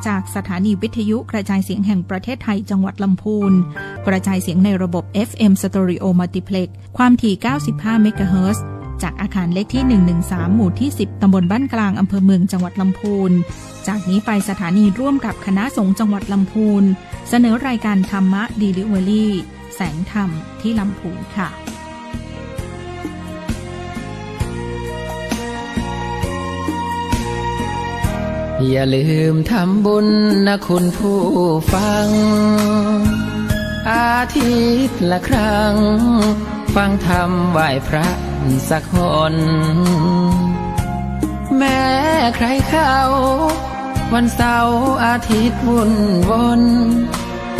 จากสถานีวิทยุกระจายเสียงแห่งประเทศไทยจังหวัดลำพูนกระจายเสียงในระบบ FM Stereo Multiplex ความถี่ 95 เมกะเฮิรตซ์จากอาคารเลขที่ 113 หมู่ที่ 10 ตำบลบ้านกลางอำเภอเมืองจังหวัดลำพูนจากนี้ไปสถานีร่วมกับคณะสงฆ์จังหวัดลำพูนเสนอรายการธรรมะดีลิเวอรี่แสงธรรมที่ลำพูนค่ะอย่าลืมทำบุญนะคุณผู้ฟังอาทิตย์ละครั้งฟังธรรมไหว้พระสักหนแม้ใครเข้าวันเสาร์อาทิตย์วุ่นวน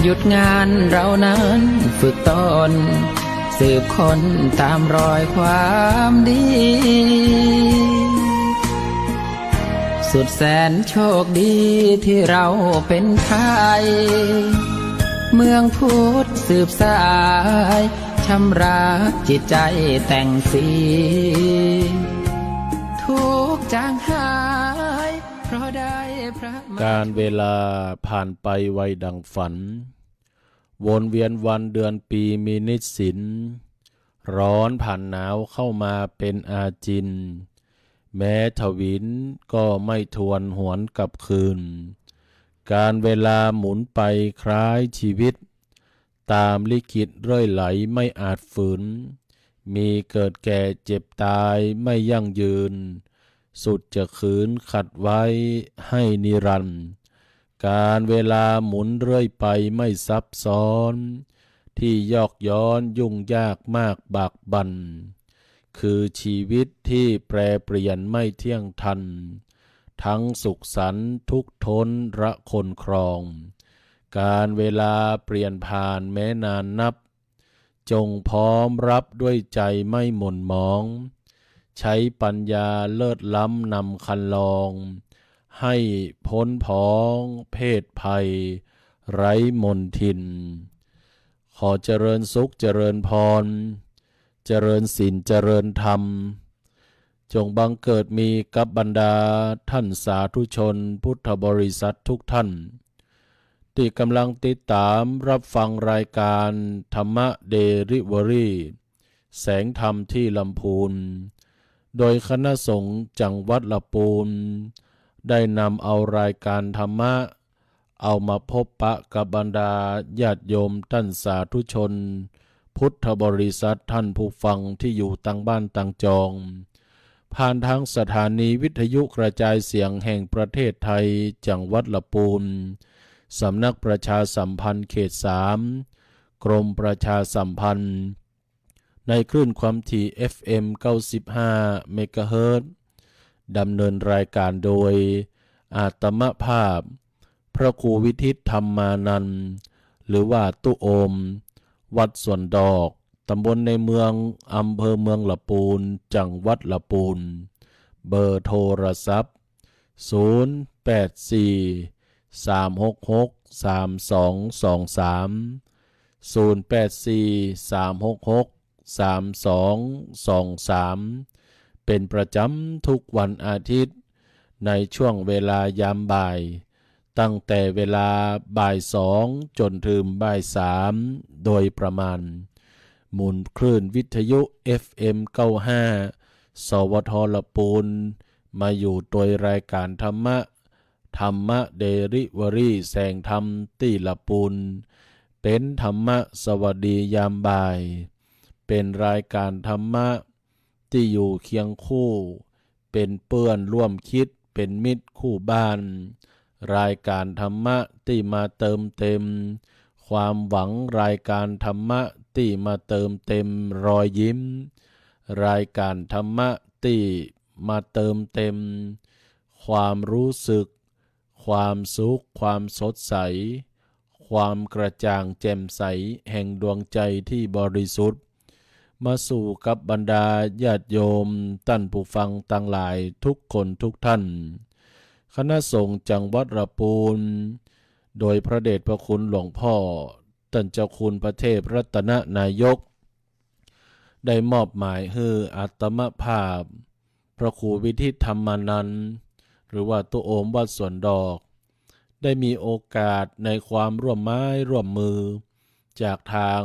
หยุดงานเรานั้นฝึกตนสืบค้นตามรอยความดีสุดแสนโชคดีที่เราเป็นไทยเมืองพุทธสืบสายชำระจิตใจแต่งสีทุกจางหายเพราะได้พระการเวลาผ่านไปไวดังฝันวนเวียนวันเดือนปีมีนิจสินร้อนผ่านหนาวเข้ามาเป็นอาจินแม้ทวินก็ไม่ทวนหวนกลับคืนการเวลาหมุนไปคล้ายชีวิตตามลิขิตเรื่อยไหลไม่อาจฝืนมีเกิดแก่เจ็บตายไม่ยั่งยืนสุดจะขืนขัดไว้ให้นิรันดร์การเวลาหมุนเรื่อยไปไม่ซับซ้อนที่ยอกย้อนยุ่งยากมากบากบั่นคือชีวิตที่แปรเปลี่ยนไม่เที่ยงทันทั้งสุขสันต์ทุกข์ทนระคนครองการเวลาเปลี่ยนผ่านแม้นานนับจงพร้อมรับด้วยใจไม่หม่นหมองใช้ปัญญาเลิศล้ำนำคันลองให้พ้นพ้องเพศภัยไร้มนทินขอเจริญสุขเจริญพรเจริญศีลเจริญธรรมจงบังเกิดมีกับบรรดาท่านสาธุชนพุทธบริษัททุกท่านที่กำลังติดตามรับฟังรายการธรรมะเดลิเวอรี่แสงธรรมที่ลำพูนโดยคณะสงฆ์จังหวัดลำพูนได้นำเอารายการธรรมะเอามาพบปะกับบรรดาญาติโยมท่านสาธุชนพุทธบริษัทท่านผู้ฟังที่อยู่ต่างบ้านต่างจองผ่านทางสถานีวิทยุกระจายเสียงแห่งประเทศไทยจังหวัดลำพูนสำนักประชาสัมพันธ์เขต 3กรมประชาสัมพันธ์ในคลื่นความถี่ FM 95 เมกะเฮิรตซ์ดำเนินรายการโดยอาตมภาพพระครูวิทิตธรรมานันท์หรือว่าตุโอมวัดสวนดอกตำบลในเมืองอำเภอเมืองลำพูนจังหวัดลำพูนเบอร์โทรศัพท์084 366 3223 084 366 3223เป็นประจำทุกวันอาทิตย์ในช่วงเวลายามบ่ายตั้งแต่เวลาบ่าย2จนถึงบ่าย3โดยประมาณหมุนคลื่นวิทยุ FM 95 สวทลำพูนมาอยู่โดยรายการธรรมะเดลิเวอรี่แสงธรรมที่ลำพูนเป็นธรรมะสวัสดียามบ่ายเป็นรายการธรรมะที่อยู่เคียงคู่เป็นเพื่อนร่วมคิดเป็นมิตรคู่บ้านรายการธรรมะที่มาเติมเต็มความหวังรายการธรรมะที่มาเติมเต็มรอยยิ้มรายการธรรมะที่มาเติมเต็มความรู้สึกความสุขความสดใสความกระจ่างแจ่มใสแห่งดวงใจที่บริสุทธิ์มาสู่กับบรรดาญาติโยมท่านผู้ฟังทั้งหลายทุกคนทุกท่านคณะสงฆ์จังหวัดลำพูนโดยพระเดชพระคุณหลวงพ่อท่านเจ้าคุณพระเทพรัตนนายกได้มอบหมายให้อาตมภาพพระครูวิทิตธรรมานันท์หรือว่าตุโอมวัดสวนดอก ได้มีโอกาสในความร่วมไม้ร่วมมือจากทาง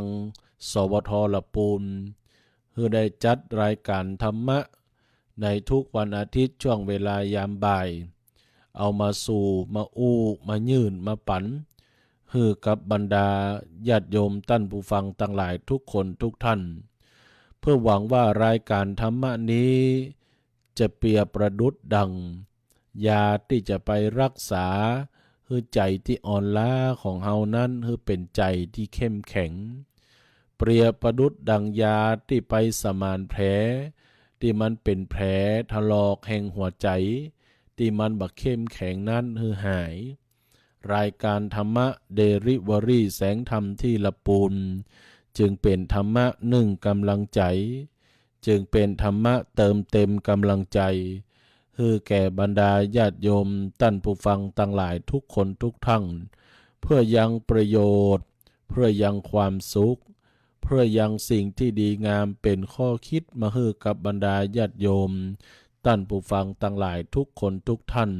สวทละปูนคือได้จัดรายการธรรมะในทุกวันอาทิตย์ช่วงเวลายามบ่ายเอามาสู่มาอู้มายื่นมาปันคือกับบรรดาญาติโยมท่านผู้ฟังทั้งหลายทุกคนทุกท่านเพื่อหวังว่ารายการธรรมะนี้จะเปรียบประดุจดังยาที่จะไปรักษาคือใจที่อ่อนล้าของเฮานั้นคือเป็นใจที่เข้มแข็งเปรียบประดุจดังยาที่ไปสมานแผลที่มันเป็นแผลถลอกแห่งหัวใจที่มันบักเข้มแข็งนั้นคือหายรายการธรรมะเดริเวอรี่แสงธรรมที่ละปูนจึงเป็นธรรมะหนึ่งกำลังใจจึงเป็นธรรมะเติมเต็มกำลังใจคือแก่บรรดาญาติโยมท่านผู้ฟังทั้งหลายทุกคนทุกท่านเพื่อยังประโยชน์เพื่อยังความสุขเพื่อยังสิ่งที่ดีงามเป็นข้อคิดมาให้กับบรรดาญาติโยมท่านผู้ฟังทั้งหลายทุกคนทุกท่าน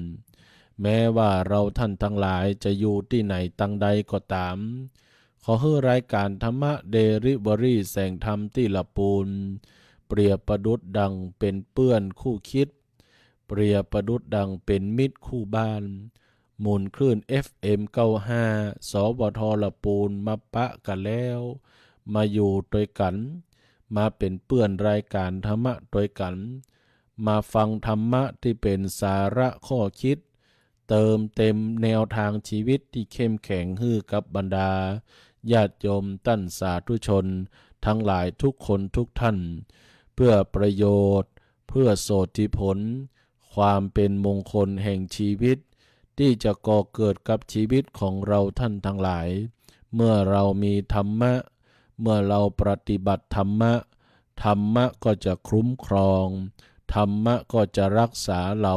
แม้ว่าเราท่านทั้งหลายจะอยู่ที่ไหนตั้งใดก็ตามขอให้รายการธรรมะเดริเวอรี่แสงธรรมที่ละปูนเปรียบประดุจดังเป็นเพื่อนคู่คิดเปรียบประดุจดังเป็นมิตรคู่บ้านหมุนคลื่น FM 95 สวทละปูนมาปะกันแล้วมาอยู่ด้วยกันมาเป็นเพื่อนรายการธรรมะด้วยกันมาฟังธรรมะที่เป็นสาระข้อคิดเติมเต็มแนวทางชีวิตที่เข้มแข็งให้กับบรรดาญาติโยมท่านสาธุชนทั้งหลายทุกคนทุกท่านเพื่อประโยชน์เพื่อโสติผลความเป็นมงคลแห่งชีวิตที่จะก่อเกิดกับชีวิตของเราท่านทั้งหลายเมื่อเรามีธรรมะเมื่อเราปฏิบัติธรรมะธรรมะก็จะคุ้มครองธรรมะก็จะรักษาเรา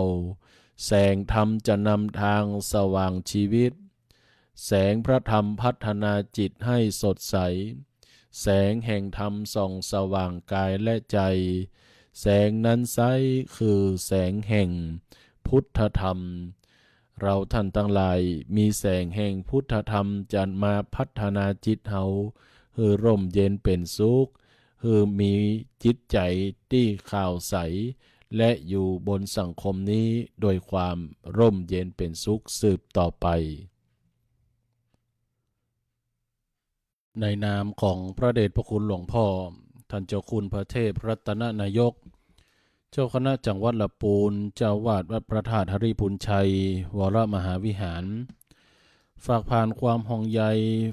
แสงธรรมจะนำทางสว่างชีวิตแสงพระธรรมพัฒนาจิตให้สดใสแสงแห่งธรรมส่องสว่างกายและใจแสงนั้นไซคือแสงแห่งพุทธธรรมเราท่านทั้งหลายมีแสงแห่งพุทธธรรมจะมาพัฒนาจิตเฮาให้ร่มเย็นเป็นสุขให้มีจิตใจที่ข่าวใสและอยู่บนสังคมนี้โดยความร่มเย็นเป็นสุขสืบต่อไปในนามของพระเดชพระคุณหลวงพ่อท่านเจ้าคุณพระเทพรัตนนายกเจ้าคณะจังหวัดลำพูนเจ้าวาดวัดพระธาตุหริพูนชัยวรมหาวิหารฝากผ่านความห่วงใย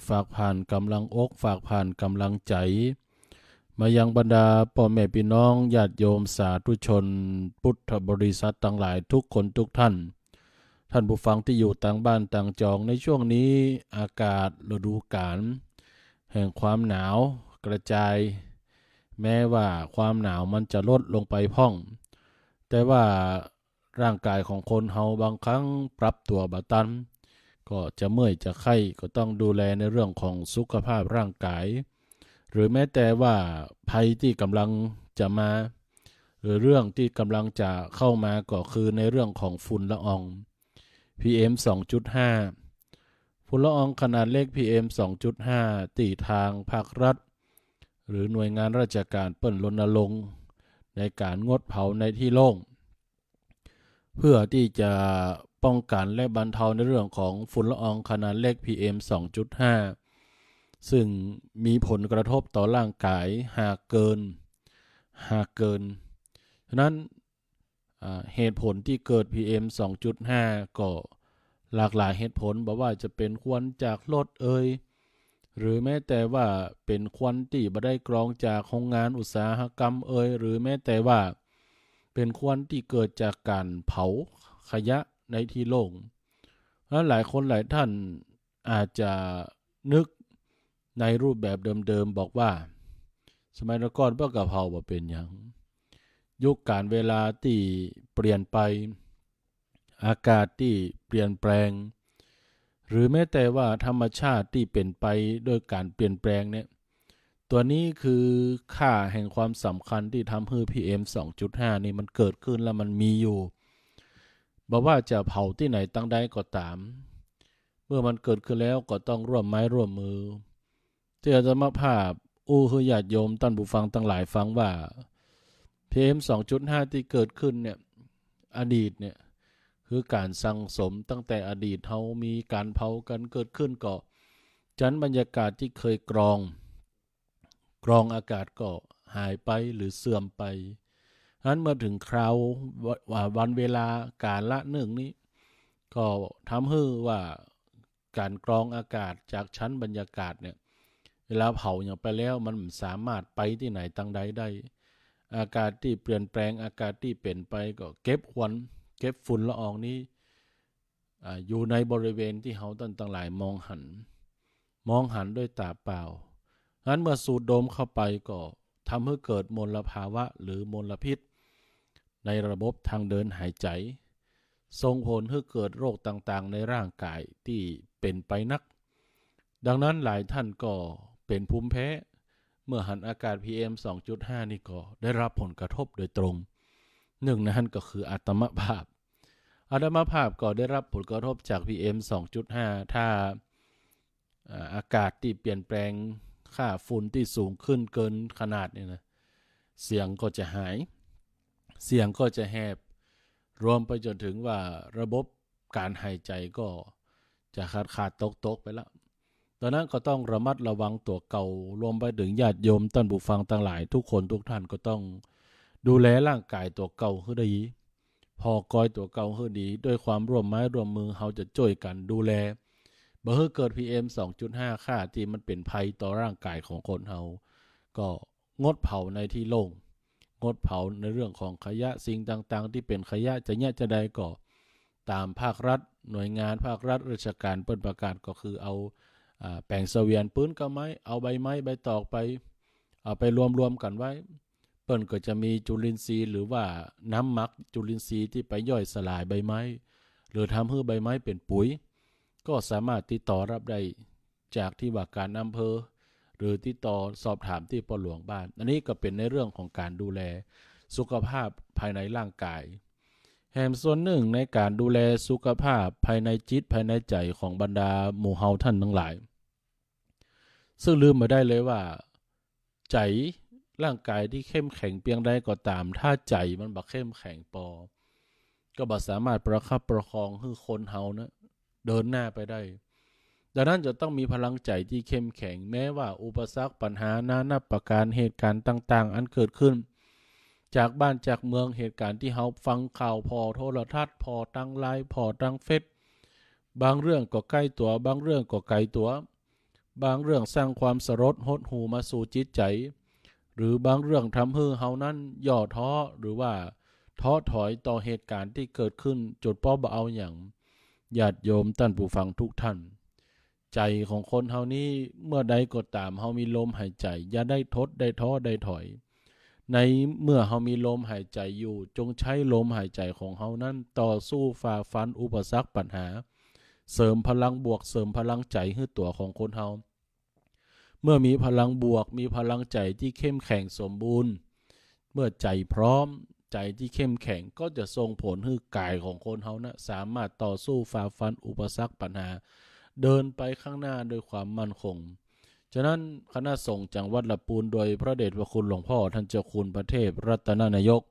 ฝากผ่านกำลังอกฝากผ่านกำลังใจมายังบรรดาพ่อแม่พี่น้องญาติโยมสาธุชนพุทธบริษัททั้งหลายทุกคนทุกท่านท่านผู้ฟังที่อยู่ต่างบ้านต่างจองในช่วงนี้อากาศฤดูกาลแห่งความหนาวกระจายแม้ว่าความหนาวมันจะลดลงไปพ่องแต่ว่าร่างกายของคนเฮาบางครั้งปรับตัวบ่ทันก็จะเมื่อยจะไข้ก็ต้องดูแลในเรื่องของสุขภาพร่างกายหรือแม้แต่ว่าภัยที่กำลังจะมาหรือเรื่องที่กำลังจะเข้ามาก็คือในเรื่องของฝุ่นละออง PM 2.5 ฝุ่นละอองขนาดเล็ก PM 2.5 ตีทางภาครัฐหรือหน่วยงานราชการเปิ้นรณรงค์ในการงดเผาในที่โล่งเพื่อที่จะป้องกันและบรรเทาในเรื่องของฝุ่นละอองขนาดเล็ก PM 2.5 ซึ่งมีผลกระทบต่อร่างกายหากเกินฉะนั้นเหตุผลที่เกิด PM 2.5 ก็หลากหลายเหตุผลบอกว่าจะเป็นควันจากรถหรือแม้แต่ว่าเป็นควันที่บ่ได้กรองจากโรงงานอุตสาหกรรมหรือแม้แต่ว่าเป็นควันที่เกิดจากการเผาขยะในที่โล่งและหลายคนหลายท่านอาจจะนึกในรูปแบบเดิมๆบอกว่าสมัยก่อนเพื่อกะเผาบ่เป็นหยังยุคการเวลาที่เปลี่ยนไปอากาศที่เปลี่ยนแปลงหรือแม้แต่ว่าธรรมชาติที่เป็นไปโดยการเปลี่ยนแปลงเนี่ยตัวนี้คือค่าแห่งความสำคัญที่ทำให้ PM 2.5 นี่มันเกิดขึ้นแล้วมันมีอยู่บอกว่าจะเผาที่ไหนตั้งใดก็ตาม เมื่อมันเกิดขึ้นแล้วก็ต้องร่วมไม้ร่วมมือที่อาตมาภาพคือญาติโยมท่านผู้ฟังทั้งหลายฟังว่า PM 2.5 ที่เกิดขึ้นเนี่ยอดีตเนี่ยคือการสั่งสมตั้งแต่อดีตเฮามีการเผากันเกิดขึ้นก็จันบรรยากาศที่เคยกรองอากาศก็หายไปหรือเสื่อมไปนั้นเมื่อถึงคราววันเวลาการละหนึ่งนี้ก็ทำให้ว่าการกรองอากาศจากชั้นบรรยากาศเนี่ยเวลาเผาอย่างไปแล้วมันสามารถไปที่ไหนตั้งใดได้อากาศที่เปลี่ยนแปลงอากาศที่เปลี่ยนไปก็เก็บฝุ่นละอองนี้อยู่ในบริเวณที่เฮาตั้งหลายมองหันด้วยตาเปล่านั้นเมื่อสูดดมเข้าไปก็ทำให้เกิดมลภาวะหรือมลพิษในระบบทางเดินหายใจส่งผลให้เกิดโรคต่างๆในร่างกายที่เป็นไปนักดังนั้นหลายท่านก็เป็นภูมิแพ้เมื่อหันอากาศ PM 2.5 นี่ก็ได้รับผลกระทบโดยตรงหนึ่งนั้นก็คืออาตมาภาพก็ได้รับผลกระทบจาก PM 2.5 ถ้าอากาศที่เปลี่ยนแปลงค่าฝุ่นที่สูงขึ้นเกินขนาดเนี่ยนะเสียงก็จะหายเสียงก็จะแหบรวมไปจนถึงว่าระบบการหายใจก็จะขาดตกไปแล้วดังนั้นก็ต้องระมัดระวังตัวเก่ารวมไปถึงญาติโยมท่านผู้ฟังทั้งหลายทุกคนทุกท่านก็ต้องดูแลร่างกายตัวเก่าให้ดีพอกอยตัวเก่าให้ดีด้วยความร่วมไม้ร่วมมือเราจะช่วยกันดูแลบ่ให้เกิด PM 2.5 ค่าที่มันเป็นภัยต่อร่างกายของคนเราก็งดเผาในที่โล่งงดเผาในเรื่องของขยะสิ่งต่างๆที่เป็นขยะจะเนี่ยจะใดก็ตามภาครัฐหน่วยงานภาครัฐราชการเปิ้นประกาศก็คือเอาแปลงเสวียนปืนกับไม้เอาใบไม้ใบตอกไปเอาไปรวมกันไว้เปิ้นก็จะมีจุลินทรีย์หรือว่าน้ำหมักจุลินทรีย์ที่ไปย่อยสลายใบไม้หรือทำให้ใบไม้เป็นปุ๋ยก็สามารถติดต่อรับได้จากที่ว่าการอำเภอหรือติดต่อสอบถามที่ปหลวงบ้านอันนี้ก็เป็นในเรื่องของการดูแลสุขภาพภายในร่างกายแห่งส่วนหนึ่งในการดูแลสุขภาพภายในจิตภายในใจของบรรดาหมู่เฮาท่านทั้งหลายซึ่งลืมไม่ได้เลยว่าใจร่างกายที่เข้มแข็งเพียงใดก็ตามถ้าใจมันบ่เข้มแข็งพอก็บ่สามารถประคับประคองให้คนเฮานะเดินหน้าไปได้ดังนั้นจะต้องมีพลังใจที่เข้มแข็งแม้ว่าอุปสรรคปัญหานานาประการเหตุการณ์ต่างๆอันเกิดขึ้นจากบ้านจากเมืองเหตุการณ์ที่เฮาฟังข่าวพอโทรทัศน์พอตั้งไลน์พอตั้งเฟซบางเรื่องก็ใกล้ตัวบางเรื่องก็ไกลตัวบางเรื่องสร้างความสลดหดหู่มาสู่จิตใจหรือบางเรื่องทำให้เฮานั้นย่อท้อหรือว่าท้อถอยต่อเหตุการณ์ที่เกิดขึ้นจนบ่เอาอย่างญาติโยมท่านผู้ฟังทุกท่านใจของคนเฮานี้เมื่อใดก็ตามเฮามีลมหายใจอย่าได้ทดได้ท้อได้ถอยในเมื่อเฮามีลมหายใจอยู่จงใช้ลมหายใจของเฮานั้นต่อสู้ฝ่าฟันอุปสรรคปัญหาเสริมพลังบวกเสริมพลังใจให้ตัวของคนเฮาเมื่อมีพลังบวกมีพลังใจที่เข้มแข็งสมบูรณ์เมื่อใจพร้อมใจที่เข้มแข็งก็จะส่งผลให้กายของคนเฮานะสามารถต่อสู้ฝ่าฟันอุปสรรคปัญหาเดินไปข้างหน้าด้วยความมั่นคงฉะนั้นคณะสงฆ์จังหวัดลำพูนโดยพระเดชพระคุณหลวงพ่อท่านเจ้าคุณพระเทพรัตนนายก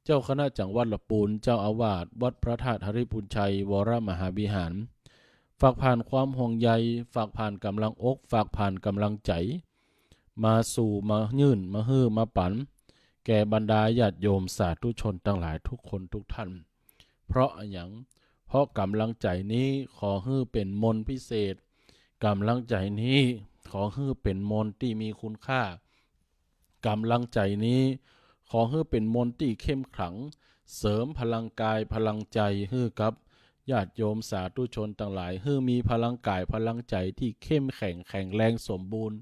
เจ้าคณะจังหวัดลำพูนเจ้าอาวาสวัดพระธาตุหฤปุญชัยวรมหาวิหารฝากผ่านความห่วงใยฝากผ่านกำลังอกฝากผ่านกำลังใจมาสู่มายื่นมาฮื้อมาปันแก่บรรดาญาติโยมสาธุชนทั้งหลายทุกคนทุกท่านเพราะกำลังใจนี้ขอให้เป็นมนต์พิเศษกำลังใจนี้ขอให้เป็นมนต์ที่มีคุณค่ากำลังใจนี้ขอให้เป็นมนต์ที่เข้มขลังเสริมพลังกายพลังใจให้กับญาติโยมสาธุชนทั้งหลายให้มีพลังกายพลังใจที่เข้มแข็งแรงสมบูรณ์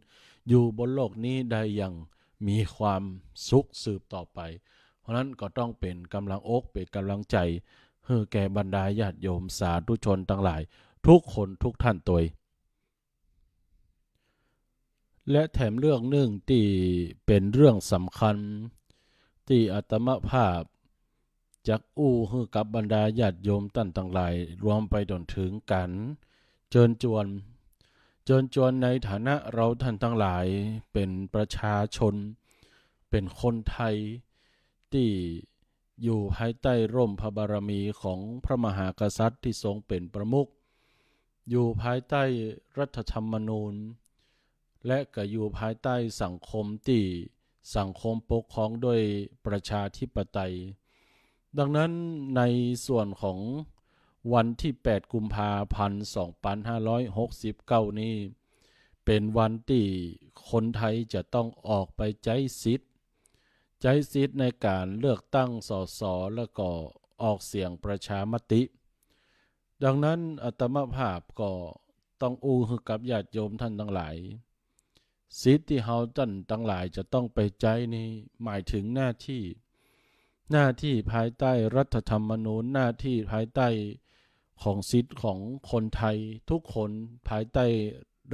อยู่บนโลกนี้ได้อย่างมีความสุขสืบต่อไปเพราะนั้นก็ต้องเป็นกำลังอกเป็นกำลังใจให้แก่บรรดาญาติโยมสาธุชนทั้งหลายทุกคนทุกท่านตัวและแถมเรื่องหนึ่งที่เป็นเรื่องสำคัญที่อาตมาภาพจักให้กับบรรดาญาติโยมท่านทั้งหลายรวมไปจนถึงการ เชิญชวนในฐานะเราท่านทั้งหลายเป็นประชาชนเป็นคนไทยที่อยู่ภายใต้ร่มพระบารมีของพระมหากษัตริย์ที่ทรงเป็นประมุขอยู่ภายใต้รัฐธรรมนูญและก็อยู่ภายใต้สังคมที่สังคมปกครองด้วยประชาธิปไตยดังนั้นในส่วนของวันที่8กุมภาพันธ์2569นี้เป็นวันที่คนไทยจะต้องออกไปใช้สิทธิ์ในการเลือกตั้งสสแล้วก็ออกเสียงประชามติดังนั้นอาตมาภาพก็ต้องให้กับญาติโยมท่านทั้งหลายสิทธิ์ที่เฮาท่านทั้งหลายจะต้องไปใช้นี้หมายถึงหน้าที่ภายใต้รัฐธรรมนูญหน้าที่ภายใต้ของสิทธิ์ของคนไทยทุกคนภายใต้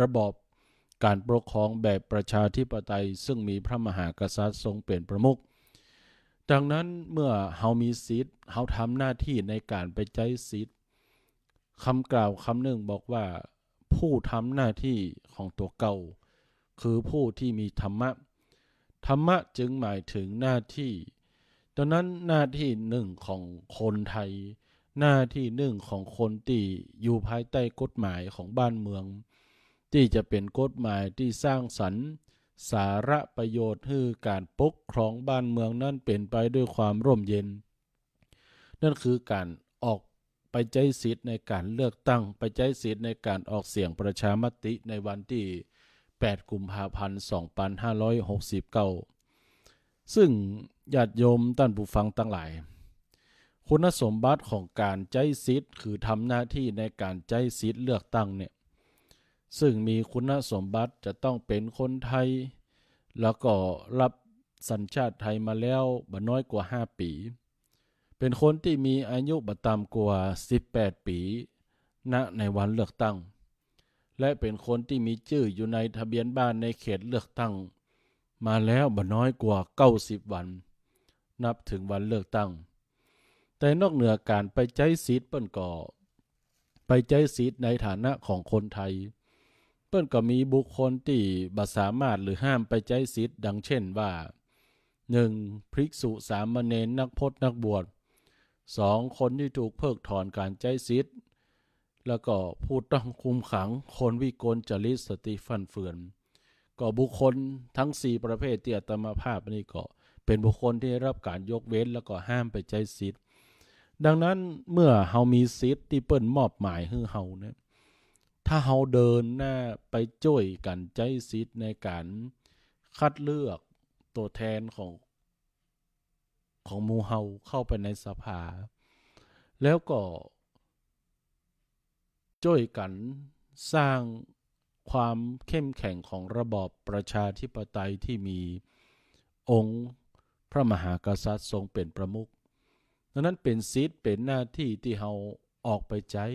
ระบอบการปกครองแบบประชาธิปไตยซึ่งมีพระมหากษัตริย์ทรงเป็นประมุขดังนั้นเมื่อเฮามีสิทธิ์เฮาทำหน้าที่ในการไปใช้สิทธิ์คำกล่าวคำหนึ่งบอกว่าผู้ทำหน้าที่ของตัวเก่าคือผู้ที่มีธรรมะจึงหมายถึงหน้าที่ดังนั้นหน้าที่หนึ่งของคนไทยหน้าที่หนึ่งของคนที่อยู่ภายใต้กฎหมายของบ้านเมืองที่จะเป็นกฎหมายที่สร้างสรรค์สาระประโยชน์ให้การปกครองบ้านเมืองนั้นเป็นไปด้วยความร่มเย็นนั่นคือการออกไปใช้สิทธิ์ในการเลือกตั้งไปใช้สิทธิ์ในการออกเสียงประชามติในวันที่8กุมภาพันธ์2569ซึ่งญาติโยมท่านผู้ฟังทั้งหลายคุณสมบัติของการใช้สิทธิ์คือทำหน้าที่ในการใช้สิทธิ์เลือกตั้งเนี่ยซึ่งมีคุณสมบัติจะต้องเป็นคนไทยแล้วก็รับสัญชาติไทยมาแล้วบ่น้อยกว่า5ปีเป็นคนที่มีอายุบ่ต่ำกว่า18ปีณในวันเลือกตั้งและเป็นคนที่มีชื่ออยู่ในทะเบียนบ้านในเขตเลือกตั้งมาแล้วบ่น้อยกว่า90วันนับถึงวันเลือกตั้งแต่นอกเหนือการไปใช้สิทธิ์เปิ้นก็ไปใช้สิทธิ์ในฐานะของคนไทยเปิ้นก็มีบุคคลที่บ่สามารถหรือห้ามไปใช้สิทธิ์ดังเช่นว่า 1. ภิกษุสามเณรนักพจน์นักบวช 2. คนที่ถูกเพิกถอนการใช้สิทธิ์แล้วก็ผู้ต้องคุมขังคนวิกลจริตสติฟั่นเฟือนก็บุคคลทั้ง4ประเภทที่อาตมาภาพนี้ก็เป็นบุคคลที่ได้รับการยกเว้นแล้วก็ห้ามไปใช้สิทธิ์ดังนั้นเมื่อเฮามีสิทธิ์ที่เปิ้นมอบหมายให้เฮาเนี่ยถ้าเฮาเดินหน้าไปช่วยกันใช้สิทธิ์ในการคัดเลือกตัวแทนของหมู่เฮาเข้าไปในสภาแล้วก็ช่วยกันสร้างความเข้มแข็งของระบอบประชาธิปไตยที่มีองค์พระมหากษัตริย์ทรงเป็นประมุขดังนั้นเป็นสิทธิ์เป็นหน้าที่ที่เฮาออกไปใช้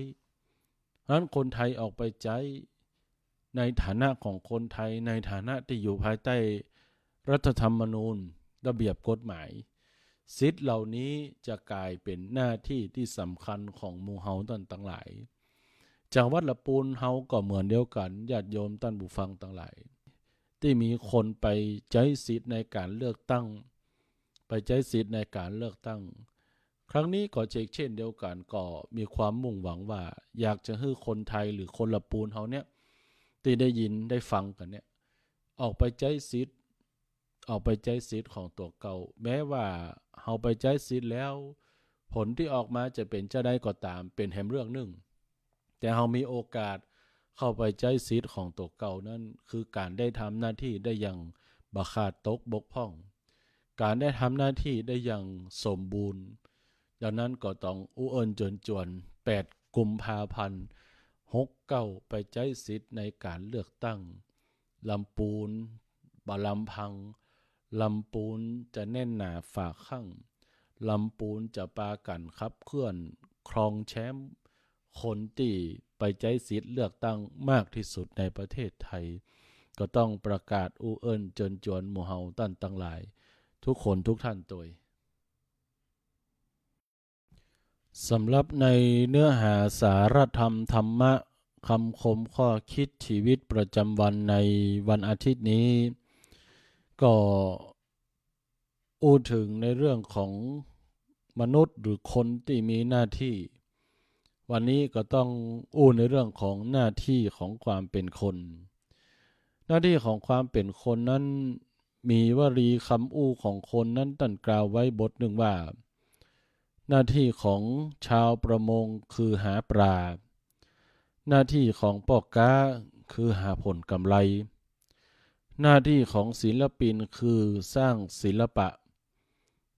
ดังนั้นคนไทยออกไปใช้ในฐานะของคนไทยในฐานะที่อยู่ภายใต้รัฐธรรมนูญระเบียบกฎหมายสิทธิ์เหล่านี้จะกลายเป็นหน้าที่ที่สำคัญของหมู่เฮาท่านทั้งหลายจังหวัดละปูนเฮาก็เหมือนเดียวกันญาติโยมท่านผู้ฟังทั้งหลายที่มีคนไปใช้สิทธิ์ในการเลือกตั้งไปใช้สิทธิ์ในการเลือกตั้งครั้งนี้ก็เช่นเดียวกันก็มีความมุ่งหวังว่าอยากจะให้คนไทยหรือคนละปูนเฮาเนี่ยที่ได้ยินได้ฟังกันเนี่ยออกไปใช้สิทธิ์ของตัวเก่าแม้ว่าเฮาไปใช้สิทธิ์แล้วผลที่ออกมาจะเป็นจะได้ก็ตามเป็นแห่งเรื่องหนึ่งแต่เฮามีโอกาสเข้าไปใช้สิทธิ์ของตัวเก่านั้นคือการได้ทำหน้าที่ได้อย่างบ่ขาดตกบกพร่องการได้ทำหน้าที่ได้อย่างสมบูรณ์ดังนั้นก็ต้องจวน8กุมภาพันธ์69ไปใช้สิทธิ์ในการเลือกตั้งลำปูนบ่ลำพังลำปูนจะแน่นหนาฝากข้างลำปูนจะปากันขับเคลื่อนครองแชมป์คนที่ไปใช้สิทธิ์เลือกตั้งมากที่สุดในประเทศไทยก็ต้องประกาศจวนหมู่เฮาตั้นทั้งหลายทุกคนทุกท่านตัวสำหรับในเนื้อหาสารธรรมธรรมะ คำคมข้อคิดชีวิตประจำวันในวันอาทิตย์นี้ก็อู้ถึงในเรื่องของมนุษย์หรือคนที่มีหน้าที่วันนี้ก็ต้องอู้ในเรื่องของหน้าที่ของความเป็นคนหน้าที่ของความเป็นคนนั้นมีวลีคำอู้ของคนนั้นตั้งกล่าวไว้บทหนึ่งว่าหน้าที่ของชาวประมงคือหาปลาหน้าที่ของพ่อค้าคือหาผลกำไรหน้าที่ของศิลปินคือสร้างศิลปะ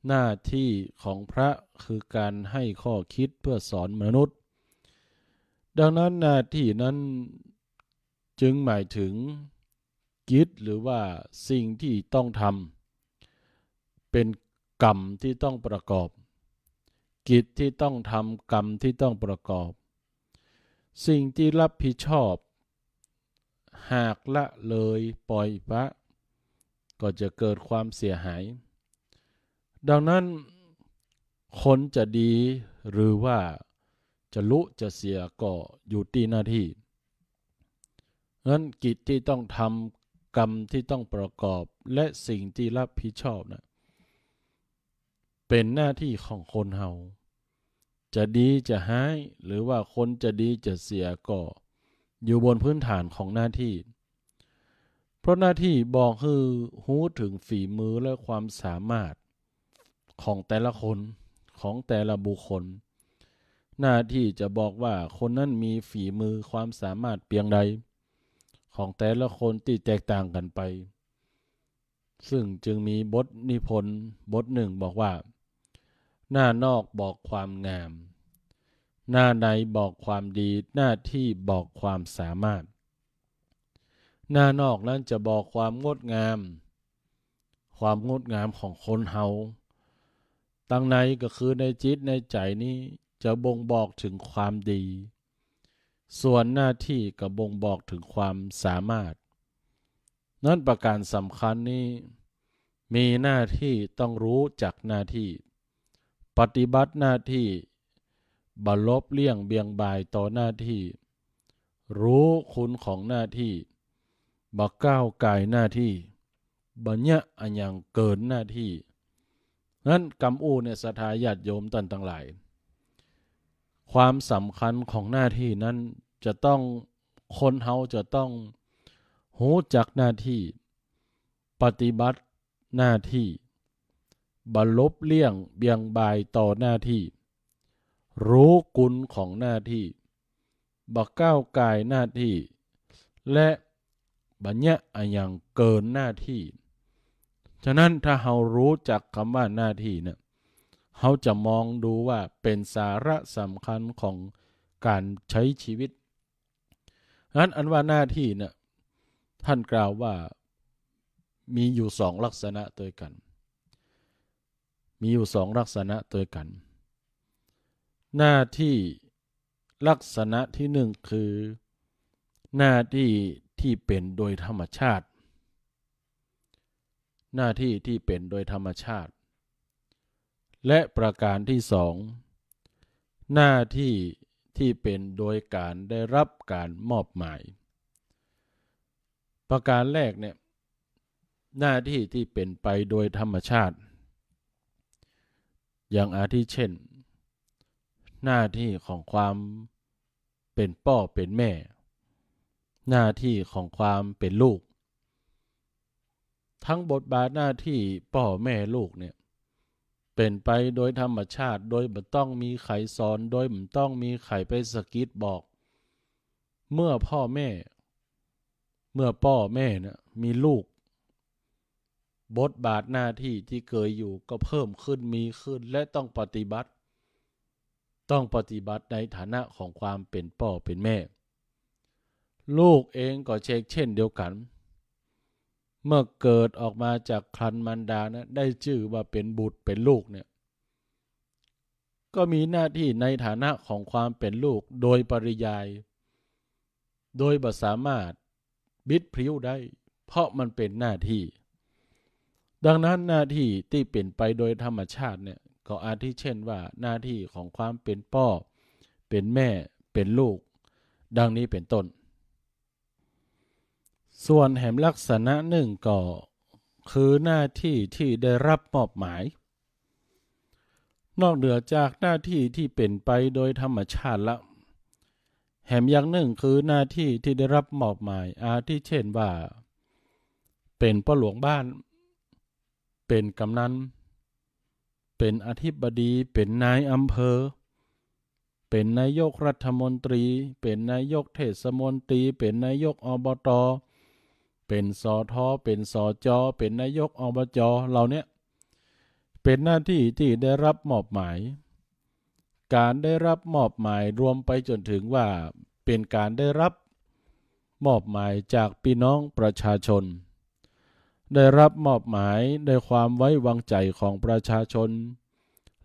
หน้าที่ของพระคือการให้ข้อคิดเพื่อสอนมนุษย์ดังนั้นหน้าที่นั้นจึงหมายถึงกิจหรือว่าสิ่งที่ต้องทำเป็นกรรมที่ต้องประกอบกิจที่ต้องทำกรรมที่ต้องประกอบสิ่งที่รับผิดชอบหากละเลยปล่อยปละก็จะเกิดความเสียหายดังนั้นคนจะดีหรือว่าจะลุจะเสียก็อยู่ที่หน้าที่นั้นกิจที่ต้องทำกรรมที่ต้องประกอบและสิ่งที่รับผิดชอบนะเป็นหน้าที่ของคนเฮาจะดีจะหายหรือว่าคนจะดีจะเสียก็อยู่บนพื้นฐานของหน้าที่เพราะหน้าที่บอกคือหูถึงฝีมือและความสามารถของแต่ละคนของแต่ละบุคคลหน้าที่จะบอกว่าคนนั้นมีฝีมือความสามารถเพียงใดของแต่ละคนที่แตกต่างกันไปซึ่งจึงมีบทนิพนธ์บทหนึ่งบอกว่าหน้านอกบอกความงามหน้าในบอกความดีหน้าที่บอกความสามารถหน้านอกนั้นจะบอกความงดงามของคนเฮาตั้งในก็คือในจิตในใจนี้จะบ่งบอกถึงความดีส่วนหน้าที่ก็บ่งบอกถึงความสามารถนั้นประการสำคัญนี้มีหน้าที่ต้องรู้จักหน้าที่ปฏิบัติหน้าที่บ่ลบเลี่ยงเบี่ยงบายต่อหน้าที่รู้คุณของหน้าที่บ่ก้าวก่ายหน้าที่บ่ยะอันยังเกินหน้าที่นั้นกำอู้เนี่ยศรัทธาญาติโยมท่านทั้งหลายความสำคัญของหน้าที่นั้นจะต้องคนเฮาจะต้องรู้จักหน้าที่ปฏิบัติหน้าที่บ่ลบเลี่ยงเบี่ยงบายต่อหน้าที่รู้คุณของหน้าที่บ่ก้าวก่ายหน้าที่และบ่ยะอันยังเกินหน้าที่ฉะนั้นถ้าเรารู้จักคำว่าหน้าที่เนี่ยเราจะมองดูว่าเป็นสาระสำคัญของการใช้ชีวิตนั้นอันว่าหน้าที่เนี่ยท่านกล่าวว่ามีอยู่สองลักษณะตัวกันหน้าที่ลักษณะที่หนึ่งคือหน้าที่ที่เป็นโดยธรรมชาติหน้าที่ที่เป็นโดยธรรมชาติและประการที่สองหน้าที่ที่เป็นโดยการได้รับการมอบหมายประการแรกเนี่ยหน้าที่ที่เป็นไปโดยธรรมชาติอย่างอาทิเช่นหน้าที่ของความเป็นพ่อเป็นแม่หน้าที่ของความเป็นลูกทั้งบทบาทหน้าที่พ่อแม่ลูกเนี่ยเป็นไปโดยธรรมชาติโดยไม่ต้องมีใครสอนโดยไม่ต้องมีใครไปสะกิดบอกเมื่อพ่อแม่เนี่ยมีลูกบทบาทหน้าที่ที่เคยอยู่ก็เพิ่มขึ้นมีขึ้นและต้องปฏิบัติในฐานะของความเป็นพ่อเป็นแม่ลูกเองก็เช่นเดียวกันเมื่อเกิดออกมาจากครรภ์มารดานะได้ชื่อว่าเป็นบุตรเป็นลูกเนี่ยก็มีหน้าที่ในฐานะของความเป็นลูกโดยปริยายโดยบ่สามารถบิดพริ้วได้เพราะมันเป็นหน้าที่ดังนั้นหน้าที่ที่เป็นไปโดยธรรมชาติเนี่ยก็อาทิเช่นว่าหน้าที่ของความเป็นพ่อเป็นแม่เป็นลูก ดังนี้เป็นต้นส่วนแหมลักษณะหนึ่งก็คือหน้าที่ที่ได้รับมอบหมายนอกเหนือจากหน้าที่ที่เป็นไปโดยธรรมชาติละแหมอย่างหนึ่งคือหน้าที่ที่ได้รับมอบหมายอาทิเช่นว่าเป็นพ่อหลวงบ้านเป็นกำนันเป็นอธิบดีเป็นนายอำเภอเป็นนายกรัฐมนตรีเป็นนายกเทศมนตรีเป็นนายกอบต.เป็นสท.เป็นสจ.เป็นนายกอบจ.เหล่านี้เป็นหน้าที่ที่ได้รับมอบหมายการได้รับมอบหมายรวมไปจนถึงว่าเป็นการได้รับมอบหมายจากพี่น้องประชาชนได้รับมอบหมายด้วยความไว้วางใจของประชาชน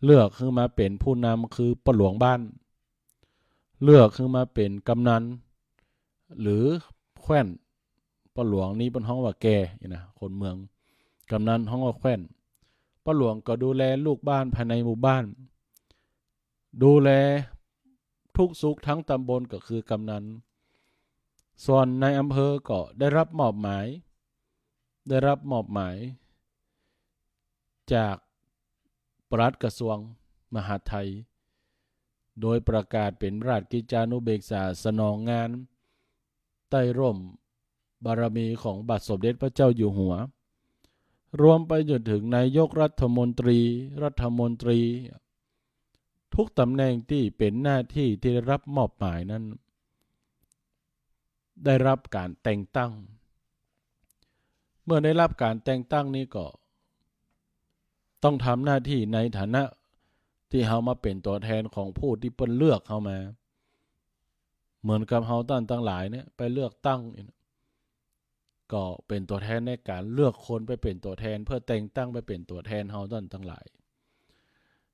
เลือกขึ้นมาเป็นผู้นำคือพ่อหลวงบ้านเลือกขึ้นมาเป็นกำนันหรือแขว้นพ่อหลวงนี้เป็นห้องว่าแกนะคนเมืองกำนันห้องว่าแขว้นพ่อหลวงก็ดูแลลูกบ้านภายในหมู่บ้านดูแลทุกสุขทั้งตำบลก็คือกำนันส่วนในอำเภอก็ได้รับมอบหมายจากปลัดกระทรวงมหาดไทยโดยประกาศเป็นราชกิจจานุเบกษาสนองงานใต้ร่มบารมีของบาทสมเด็จพระเจ้าอยู่หัวรวมไปจนถึงนายกรัฐมนตรีทุกตำแหน่งที่เป็นหน้าที่ที่ได้รับมอบหมายนั้นได้รับการแต่งตั้งเมื่อได้รับการแต่งตั้งนี้ก็ต้องทำหน้าที่ในฐานะที่เฮามาเป็นตัวแทนของผู้ที่เปิ้นเลือกเฮามาเหมือนกับเฮาตั้งหลายเนี่ยไปเลือกตั้งก็เป็นตัวแทนในการเลือกคนไปเป็นตัวแทนเพื่อแต่งตั้งไปเป็นตัวแทนเฮาตั้งหลาย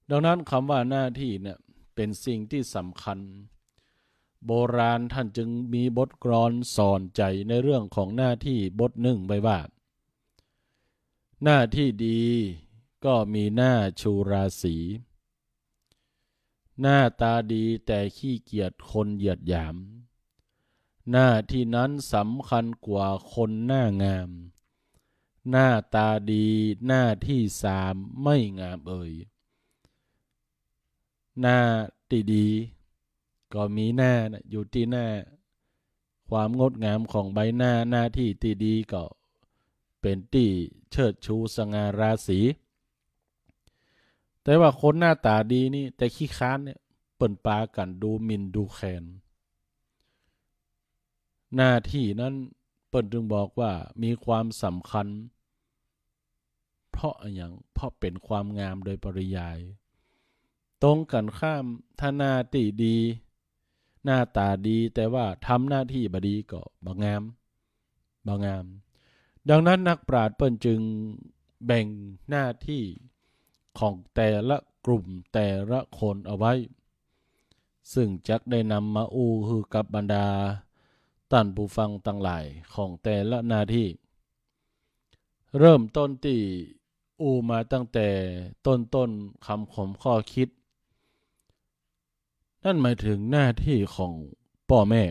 ดังนั้นคำว่าหน้าที่เนี่ยเป็นสิ่งที่สำคัญโบราณท่านจึงมีบทกลอนสอนใจในเรื่องของหน้าที่บทหนึ่งไว้ว่าหน้าที่ดีก็มีหน้าชูราศีหน้าตาดีแต่ขี้เกียจคนเหยียดหยามหน้าที่นั้นสำคัญกว่าคนหน้างามหน้าตาดีหน้าที่สามไม่งามหน้าที่ดีก็มีหน้าอยู่ที่หน้าความงดงามของใบหน้าหน้าที่ที่ดีก็เป็นที่เชิดชูสง่าราศีแต่ว่าคนหน้าตาดีนี่แต่ขี้ค้านเนี่ยเปิ่นปากันดูหมิ่นดูแคลนหน้าที่นั้นเปิ่นจึงบอกว่ามีความสำคัญเพราะเป็นความงามโดยปริยายตรงกันข้ามถ้าหน้าที่ดีหน้าตาดีแต่ว่าทำหน้าที่บดีก็บ่งามดังนั้นนักปราชญ์เปิ้นจึงแบ่งหน้าที่ของแต่ละกลุ่มแต่ละคนเอาไว้ซึ่งจักได้นำมาอู้ฮือกับบรรดาท่านผู้ฟังทั้งหลายของแต่ละหน้าที่เริ่มต้นที่อู้มาตั้งแต่ต้นคำขมข้อคิดนั่นหมายถึงหน้าที่ของพ่อแม่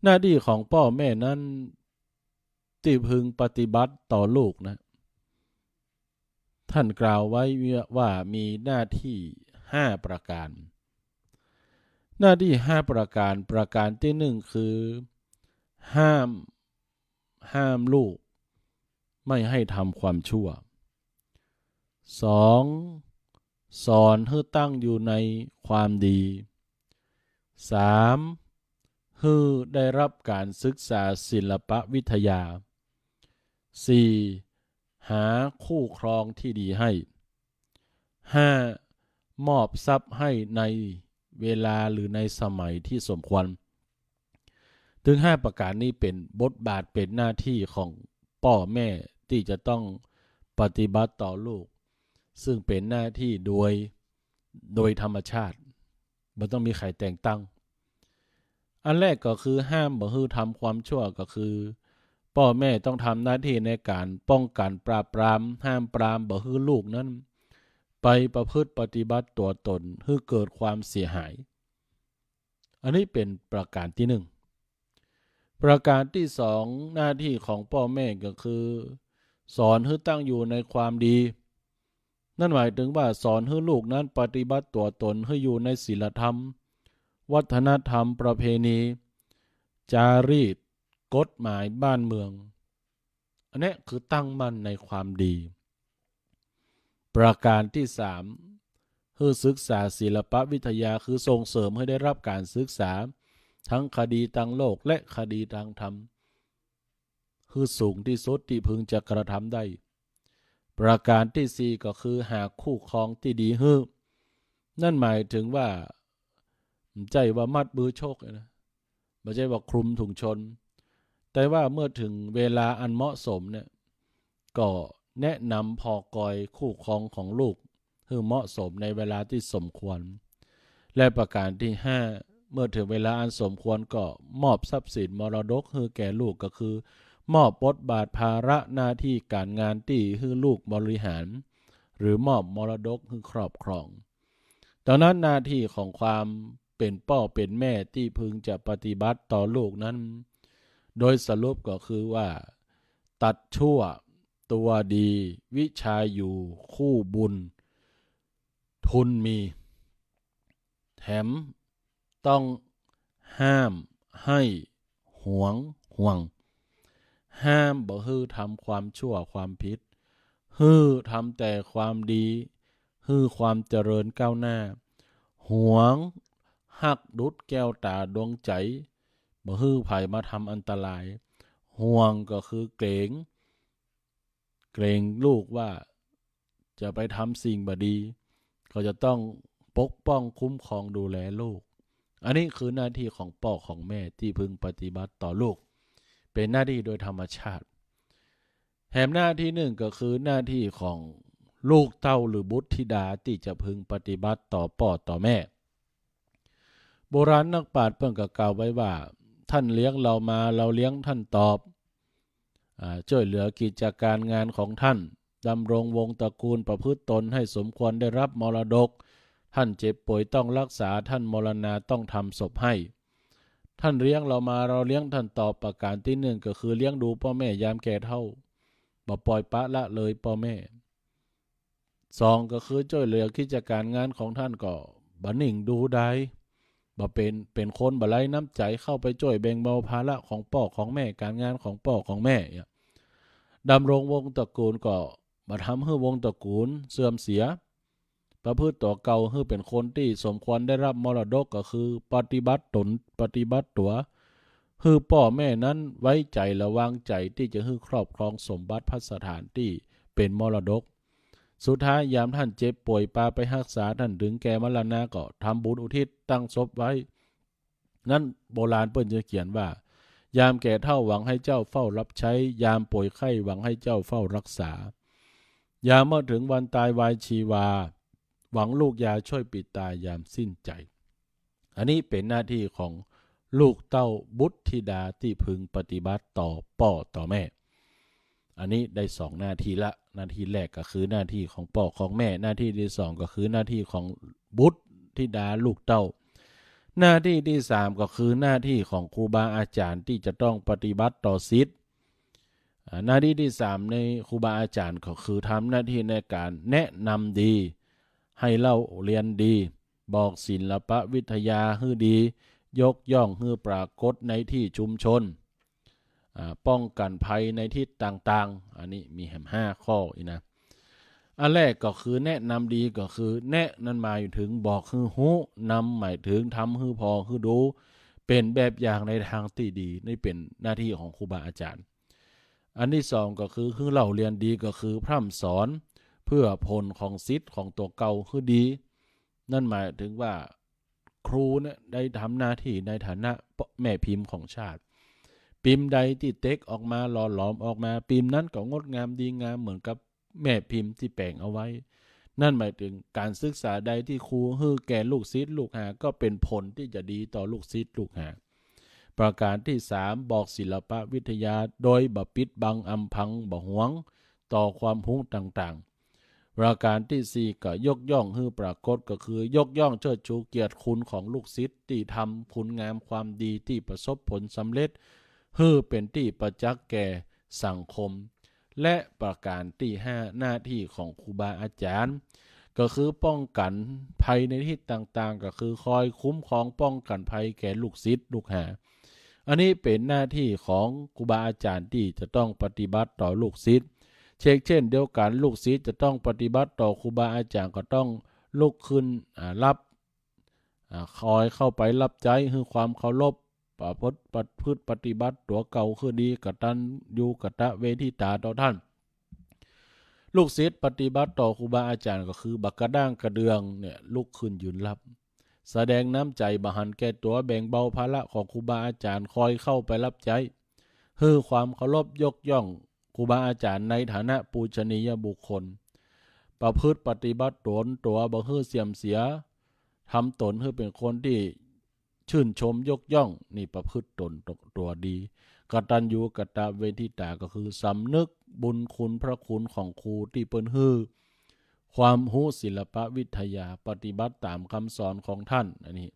หน้าที่ของพ่อแม่นั้นที่พึงปฏิบัติต่อลูกนะท่านกล่าวไว้ว่ามีหน้าที่5ประการหน้าที่5ประการที่1คือห้ามลูกไม่ให้ทำความชั่ว2สอนให้ตั้งอยู่ในความดี3ให้ได้รับการศึกษาศิลปวิทยา4หาคู่ครองที่ดีให้5มอบทรัพย์ให้ในเวลาหรือในสมัยที่สมควรถึง5ประการนี้เป็นบทบาทเป็นหน้าที่ของพ่อแม่ที่จะต้องปฏิบัติต่อลูกซึ่งเป็นหน้าที่โดยธรรมชาติไม่ต้องมีใครแต่งตั้งอันแรกก็คือห้ามบ่ให้ทำความชั่วก็คือพ่อแม่ต้องทำหน้าที่ในการป้องกันปราบปรามห้ามปรามบ่ให้ลูกนั้นไปประพฤติปฏิบัติตัวตนให้เกิดความเสียหาย อันนี้เป็นประการที่หนึ่งประการที่สองหน้าที่ของพ่อแม่ก็คือสอนให้ตั้งอยู่ในความดีนั่นหมายถึงว่าสอนให้ลูกนั้นปฏิบัติตัวตนให้อยู่ในศีลธรรมวัฒนธรรมประเพณีจารีตกฎหมายบ้านเมืองอันนี้คือตั้งมั่นในความดีประการที่สามคือศึกษาศิลปวิทยาคือส่งเสริมให้ได้รับการศึกษาทั้งคดีทางโลกและคดีทางธรรมคือสูงที่สุดที่พึงจะกระทำได้ประการที่สี่ก็คือหาคู่ครองที่ดีฮึนั่นหมายถึงว่าใจว่ามัดมือโชคนะไม่ใช่ว่าคลุมถุงชนแต่ว่าเมื่อถึงเวลาอันเหมาะสมเนี่ยก็แนะนำพอกอยคู่ครองของลูกให้เหมาะสมในเวลาที่สมควรและประการที่ห้าเมื่อถึงเวลาอันสมควรก็มอบทรัพย์สินมรดกให้แก่ลูกก็คือมอบบทบาทภาระหน้าที่การงานที่ให้ลูกบริหารหรือมอบมรดกให้ครอบครองดังนั้นหน้าที่ของความเป็นพ่อเป็นแม่ที่พึงจะปฏิบัติต่อลูกนั้นโดยสรุปก็คือว่าตัดชั่วตัวดีวิชาอยู่คู่บุญทุนมีแถมต้องห้ามให้หวงห่วงห้ามบ่ฮื้อทำความชั่วความผิดฮื้อทำแต่ความดีฮื้อความเจริญก้าวหน้าหวงหักดุดแก้วตาดวงใจบ่ฮื้อไผมาทำอันตรายห่วงก็คือเกรงลูกว่าจะไปทำสิ่งบ่ดีเขาจะต้องปกป้องคุ้มครองดูแลลูกอันนี้คือหน้าที่ของพ่อของแม่ที่พึงปฏิบัติต่อลูกเป็นหน้าที่โดยธรรมชาติแถมหน้าที่หนึ่งก็คือหน้าที่ของลูกเต้าหรือบุตรธิดาที่จะพึงปฏิบัติต่อพ่อต่อแม่โบราณนักปราชญ์เพิ่นก็กล่าวไว้ว่าท่านเลี้ยงเรามาเราเลี้ยงท่านตอบช่วยเหลือกิจการงานของท่านดำรงวงตระกูลประพฤติตนให้สมควรได้รับมรดกท่านเจ็บป่วยต้องรักษาท่านมรณาต้องทำศพให้ท่านเลี้ยงเรามาเราเลี้ยงท่านตอบประการที่หนึ่งก็คือเลี้ยงดูพ่อแม่ยามแก่เฒ่าบ่ปล่อยปะละเลยพ่อแม่สองก็คือช่วยเหลือกิจการงานของท่านก็บ่นิ่งดูได้บ่เป็นคนบ่ไร้น้ำใจเข้าไปช่วยแบ่งเบาภาระของพ่อของแม่การงานของพ่อของแม่ดำรงวงตระกูลก็บ่ทำให้วงตระกูลเสื่อมเสียประพฤติต่อเก่าให้เป็นคนที่สมควรได้รับมรดกก็คือปฏิบัติตนปฏิบัติตัวให้พ่อแม่นั้นไว้ใจและวางใจที่จะให้ครอบครองสมบัติพัสถานที่เป็นมรดกสุดท้ายยามท่านเจ็บป่วยปาไปรักษาท่านถึงแก่มรณะก็ทำบุญอุทิศตั้งศพไว้นั้นโบราณเปิ้นจะเขียนว่ายามแก่เฒ่าหวังให้เจ้าเฝ้ารับใช้ยามป่วยไข้หวังให้เจ้าเฝ้ารักษายามเมื่อถึงวันตายวายชีวาหวังลูกยาช่วยปิดตายยามสิ้นใจอันนี้เป็นหน้าที่ของลูกเต้าบุตรธิดาที่พึงปฏิบัติต่อพ่อต่อแม่อันนี้ได้สองหน้าที่ละหน้าที่แรกก็คือหน้าที่ของพ่อของแม่หน้าที่ที่สองก็คือหน้าที่ของบุตรธิดาลูกเต้าหน้าที่ที่สามก็คือหน้าที่ของครูบาอาจารย์ที่จะต้องปฏิบัติต่อศิษย์หน้าที่ที่สามในครูบาอาจารย์ก็คือทำหน้าที่ในการแนะนำดีให้เล่าเรียนดีบอกศิลปวิทยาให้ดียกย่องให้ปรากฏในที่ชุมชนป้องกันภัยในที่ต่างๆอันนี้มีแหม5ข้ออีนะอันแรกก็คือแนะนำดีก็คือแนะนั้นหมายถึงบอกคือฮู้นำหมายถึงทำคือพอคือดูเป็นแบบอย่างในทางที่ดีนี่เป็นหน้าที่ของครูบาอาจารย์อันที่สองก็คือเล่าเรียนดีก็คือพร่ำสอนเพื่อผลของศิษย์ของตัวเก่าคือดีนั่นหมายถึงว่าครูเนี่ยได้ทำหน้าที่ในฐานะแม่พิมพ์ของชาติพิมพ์ใดที่เต็กออกมาหล่อหลอมออกมาพิมพ์นั้นก็งดงามดีงามเหมือนกับแม่พิมพ์ที่แปลงเอาไว้นั่นหมายถึงการศึกษาใดที่ครูให้แก่ลูกศิษย์ลูกหาก็เป็นผลที่จะดีต่อลูกศิษย์ลูกหาประการที่3บอกศิลปวิทยาโดยบ่ปิดบังอำพังบ่หวงต่อความรู้ต่างๆ ประการที่สี่ก็ยกย่องให้ปรากฏก็คือยกย่องเชิดชูเกียรติคุณของลูกศิษย์ที่ทำคุณงามความดีที่ประสบผลสำเร็จให้เป็นที่ประจักษ์แก่สังคมและประการที่ห้าหน้าที่ของครูบาอาจารย์ก็คือป้องกันภัยในที่ต่างๆก็คือคอยคุ้มครองป้องกันภัยแก่ลูกศิษย์ลูกหาอันนี้เป็นหน้าที่ของครูบาอาจารย์ที่จะต้องปฏิบัติต่อลูกศิษย์เช่นเดียวกันลูกศิษย์จะต้องปฏิบัติต่อครูบาอาจารย์ก็ต้องลุกขึ้นรับคอยเข้าไปรับใจคือความเคารพประพฤติปฏิบัติตัวเก่าคือดีกตัญญูกตเวทิตาต่อท่านลูกศิษย์ปฏิบัติต่อครูบาอาจารย์ก็คือบักกระด้างกระเดืองเนี่ยลุกขึ้นยืนรับแสดงน้ำใจบหันแก่ตัวแบ่งเบาภาระของครูบาอาจารย์คอยเข้าไปรับใจให้ความเคารพยกย่องครูบาอาจารย์ในฐานะปูชนียบุคคลประพฤติปฏิบัติตนตัวบ่ให้เสื่อมเสียทำตนให้เป็นคนที่ชื่นชมยกย่องนี่ประพฤติตนตัวดีกตัญญูกตเวทิตาก็คือสำนึกบุญคุณพระคุณของครูที่เปิ้นฮื้อความรู้ศิลปวิทยาปฏิบัติตามคำสอนของท่านอันนี้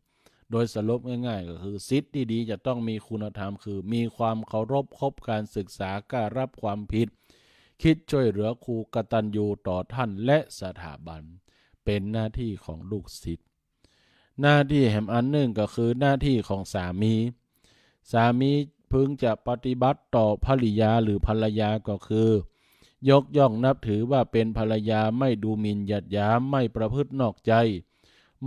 โดยสรุปง่ายๆก็คือศิษย์ที่ดีจะต้องมีคุณธรรมคือมีความเคารพคบการศึกษากล้ารับความผิดคิดช่วยเหลือครูกตัญญูต่อท่านและสถาบันเป็นหน้าที่ของลูกศิษย์หน้าที่แห่งอันหนึ่งก็คือหน้าที่ของสามีพึงจะปฏิบัติต่อภริยาหรือภรรยาก็คือยกย่องนับถือว่าเป็นภรรยาไม่ดูหมิ่นเหยียดหยามไม่ประพฤตินอกใจ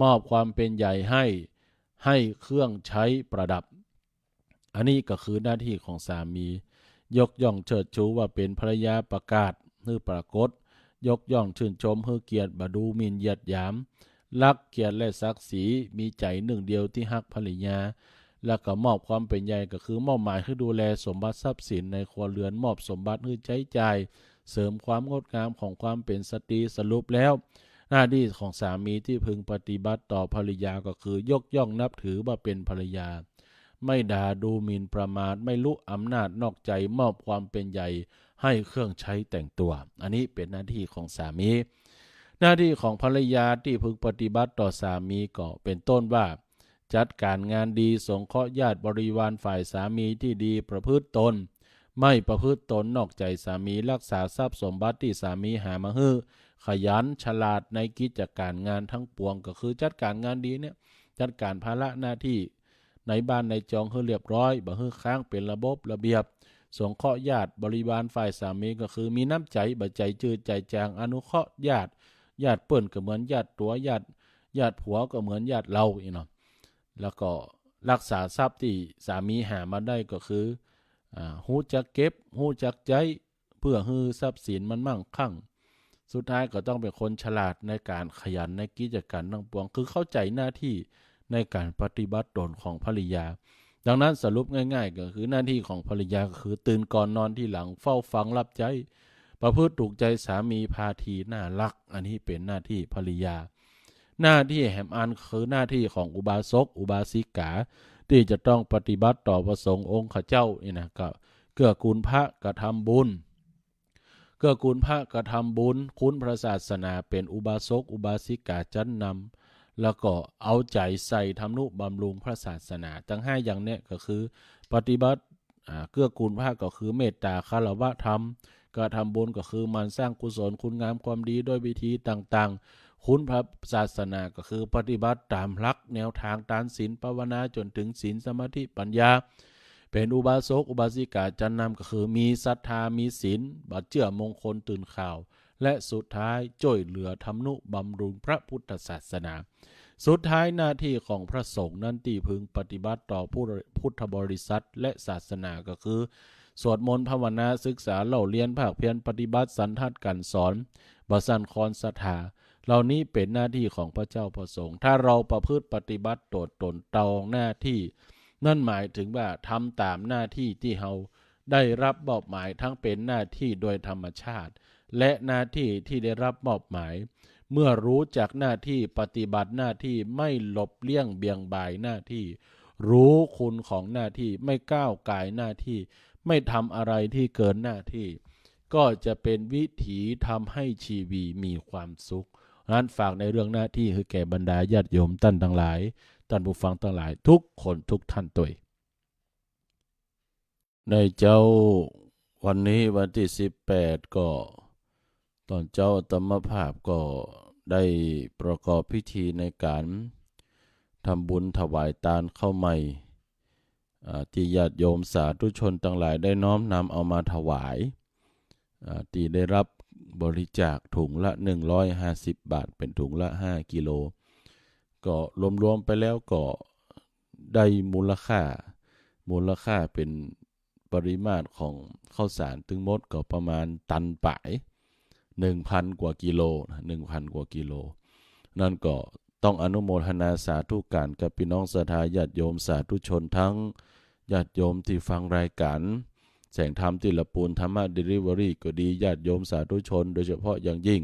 มอบความเป็นใหญ่ให้เครื่องใช้ประดับอันนี้ก็คือหน้าที่ของสามียกย่องเชิดชูว่าเป็นภรรยาประกาศให้ปรากฏยกย่องชื่นชมให้เกียรติบ่ดูหมิ่นเหยียดหยามรักเกียรติและศักดิ์ศรีมีใจหนึ่งเดียวที่ฮักภรรยาแล้วก็มอบความเป็นใหญ่ก็คือมอบหมายให้ดูแลสมบัติทรัพย์สินในครัวเรือนมอบสมบัติให้ใช้จ่ายเสริมความงดงามของความเป็นสตรีสรุปแล้วหน้าที่ของสามีที่พึงปฏิบัติต่อภรรยาก็คือยกย่องนับถือว่าเป็นภรรยาไม่ด่าดูหมิ่นประมาทไม่ลุอำนาจนอกใจมอบความเป็นใหญ่ให้เครื่องใช้แต่งตัวอันนี้เป็นหน้าที่ของสามีหน้าที่ของภรรยาที่พึงปฏิบัติต่อสามีก็เป็นต้นว่าจัดการงานดีสงเคราะห์ญาติบริวารฝ่ายสามีที่ดีประพฤติตนไม่ประพฤติตนนอกใจสามีรักษาทรัพย์สมบัติที่สามีหามาให้ขยันฉลาดในกิจการงานทั้งปวงก็คือจัดการงานดีเนี่ยจัดการภาระหน้าที่ในบ้านในจองให้เรียบร้อยบ่ให้ค้างเป็นระบบระเบียบสงเคราะห์ญาติบริวารฝ่ายสามีก็คือมีน้ำใจบ่ใจจืดใจจางอนุเคราะห์ญาติเปิ้นก็เหมือนญาติตัวญาติผัวก็เหมือนญาติเราอีเนาะแล้วก็รักษาทรัพย์ที่สามีหามาได้ก็คือฮู้จักเก็บฮู้จักใจเพื่อให้ทรัพย์สินมันมั่งคั่งสุดท้ายก็ต้องเป็นคนฉลาดในการขยันในกิจการทั้งปวงคือเข้าใจหน้าที่ในการปฏิบัติตนของภริยาดังนั้นสรุปง่ายๆก็คือหน้าที่ของภริยาก็คือตื่นก่อนนอนที่หลังเฝ้าฟังรับใจประพฤติถูกใจสามีพาทีน่ารักอันนี้เป็นหน้าที่ภริยาหน้าที่แห่งอันคือหน้าที่ของอุบาสกอุบาสิกาที่จะต้องปฏิบัติต่อพระสงฆ์องค์ข้าเจ้านี่นะก็เกื้อกูลพระกระทำบุญคุณพระศาสนาเป็นอุบาสกอุบาสิกาจันนำแล้วก็เอาใจใส่ทำนุบำรุงพระศาสนาทั้ง5อย่างเนี้ยก็คือปฏิบัติเกื้อกูลพระก็คือเมตตาคารวะธรรมกระทำบุญก็คือมันสร้างกุศลคุณงามความดีด้วยวิธีต่างๆคุณพระศาสนาก็คือปฏิบัติตามหลักแนวทางตามศีลภาวนาจนถึงศีลสมาธิปัญญาเป็นอุบาสกอุบาสิกาจันนำก็คือมีศรัทธามีศีลบัดเจื่อมงคลตื่นข่าวและสุดท้ายช่วยเหลือทำนุบำรุงพระพุทธศาสนาสุดท้ายหน้าที่ของพระสงฆ์นั้นที่พึงปฏิบัติต่อพุทธบริษัทและศาสนาก็คือสวดมนต์ภาวนาศึกษาเล่าเรียนภาคเพียรปฏิบัติสันทัดกันสอนบ่สั่นคลอนศรัทธาเหล่านี้เป็นหน้าที่ของพระเจ้าพระสงฆ์ถ้าเราประพฤติปฏิบัติตนตองหน้าที่นั่นหมายถึงว่าทำตามหน้าที่ที่เราได้รับมอบหมายทั้งเป็นหน้าที่โดยธรรมชาติและหน้าที่ที่ได้รับมอบหมายเมื่อรู้จักหน้าที่ปฏิบัติหน้าที่ไม่หลบเลี่ยงเบี่ยงบายหน้าที่รู้คุณของหน้าที่ไม่ก้าวก่ายหน้าที่ไม่ทำอะไรที่เกินหน้าที่ ก็จะเป็นวิถีทำให้ชีวีมีความสุขนั้นฝากในเรื่องหน้าที่คือแก่บรรดาญาติโยมท่านทั้งหลายท่านผู้ฟังทั้งหลายทุกคนทุกท่านตัวในเจ้าวันนี้วันที่18ก็ตอนเจ้าธรรมภาพก็ได้ประกอบพิธีในการทำบุญถวายทานข้าวใหม่ที่ญาติโยมสาธุชนทั้งหลายได้น้อมนำเอามาถวายที่ได้รับบริจาคถุงละ150 บาทเป็นถุงละ5 กิโลก็รวมๆไปแล้วก็ได้มูลค่าเป็นปริมาตรของข้าวสารถึงหมดก็ประมาณตันป่าย 1,000 กว่ากิโล1,000 กว่ากิโลนั่นก็ต้องอนุโมทนาสาธุการกับพี่น้องศรัทธาญาติโยมสาธุชนทั้งญาติโยมที่ฟังรายการแสงธรรมที่ละปูนธรรมะเดลิเวอรี่ก็ดีญาติโยมสาธุชนโดยเฉพาะอย่างยิ่ง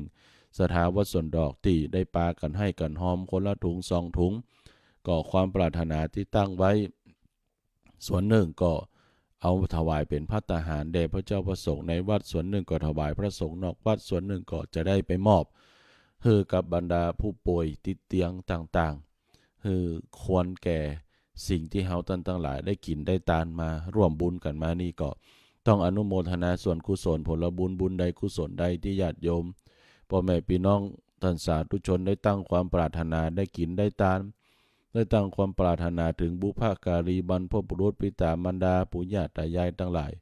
ศรัทธาวัดสวนดอกที่ได้ปากันให้กันหอมคนละถุง2 ถุงก็ความปรารถนาที่ตั้งไว้ส่วนหนึ่งก็เอาถวายเป็นภัตตาหารแด่พระเจ้าประสงค์ในวัดส่วนหนึ่งก็ถวายพระสงฆ์นอกวัดส่วนหนึ่งก็จะได้ไปมอบคือกับบรรดาผู้ป่วยติดเตียงต่างๆคือควรแก่สิ่งที่เฮาท่านทั้งหลายได้กินได้ทานมาร่วมบุญกันมานี่ก็ต้องอนุโมทนาส่วนกุศลผลบุญใดกุศลใดที่ญาติโยมพ่อแม่พี่น้องท่านสาธุชนได้ตั้งความปรารถนาได้กินได้ทานได้ตั้งความปรารถนาถึงบุพการีบรรพบุรุษปิตามารดาปู่ย่าตายายทั้งหลาย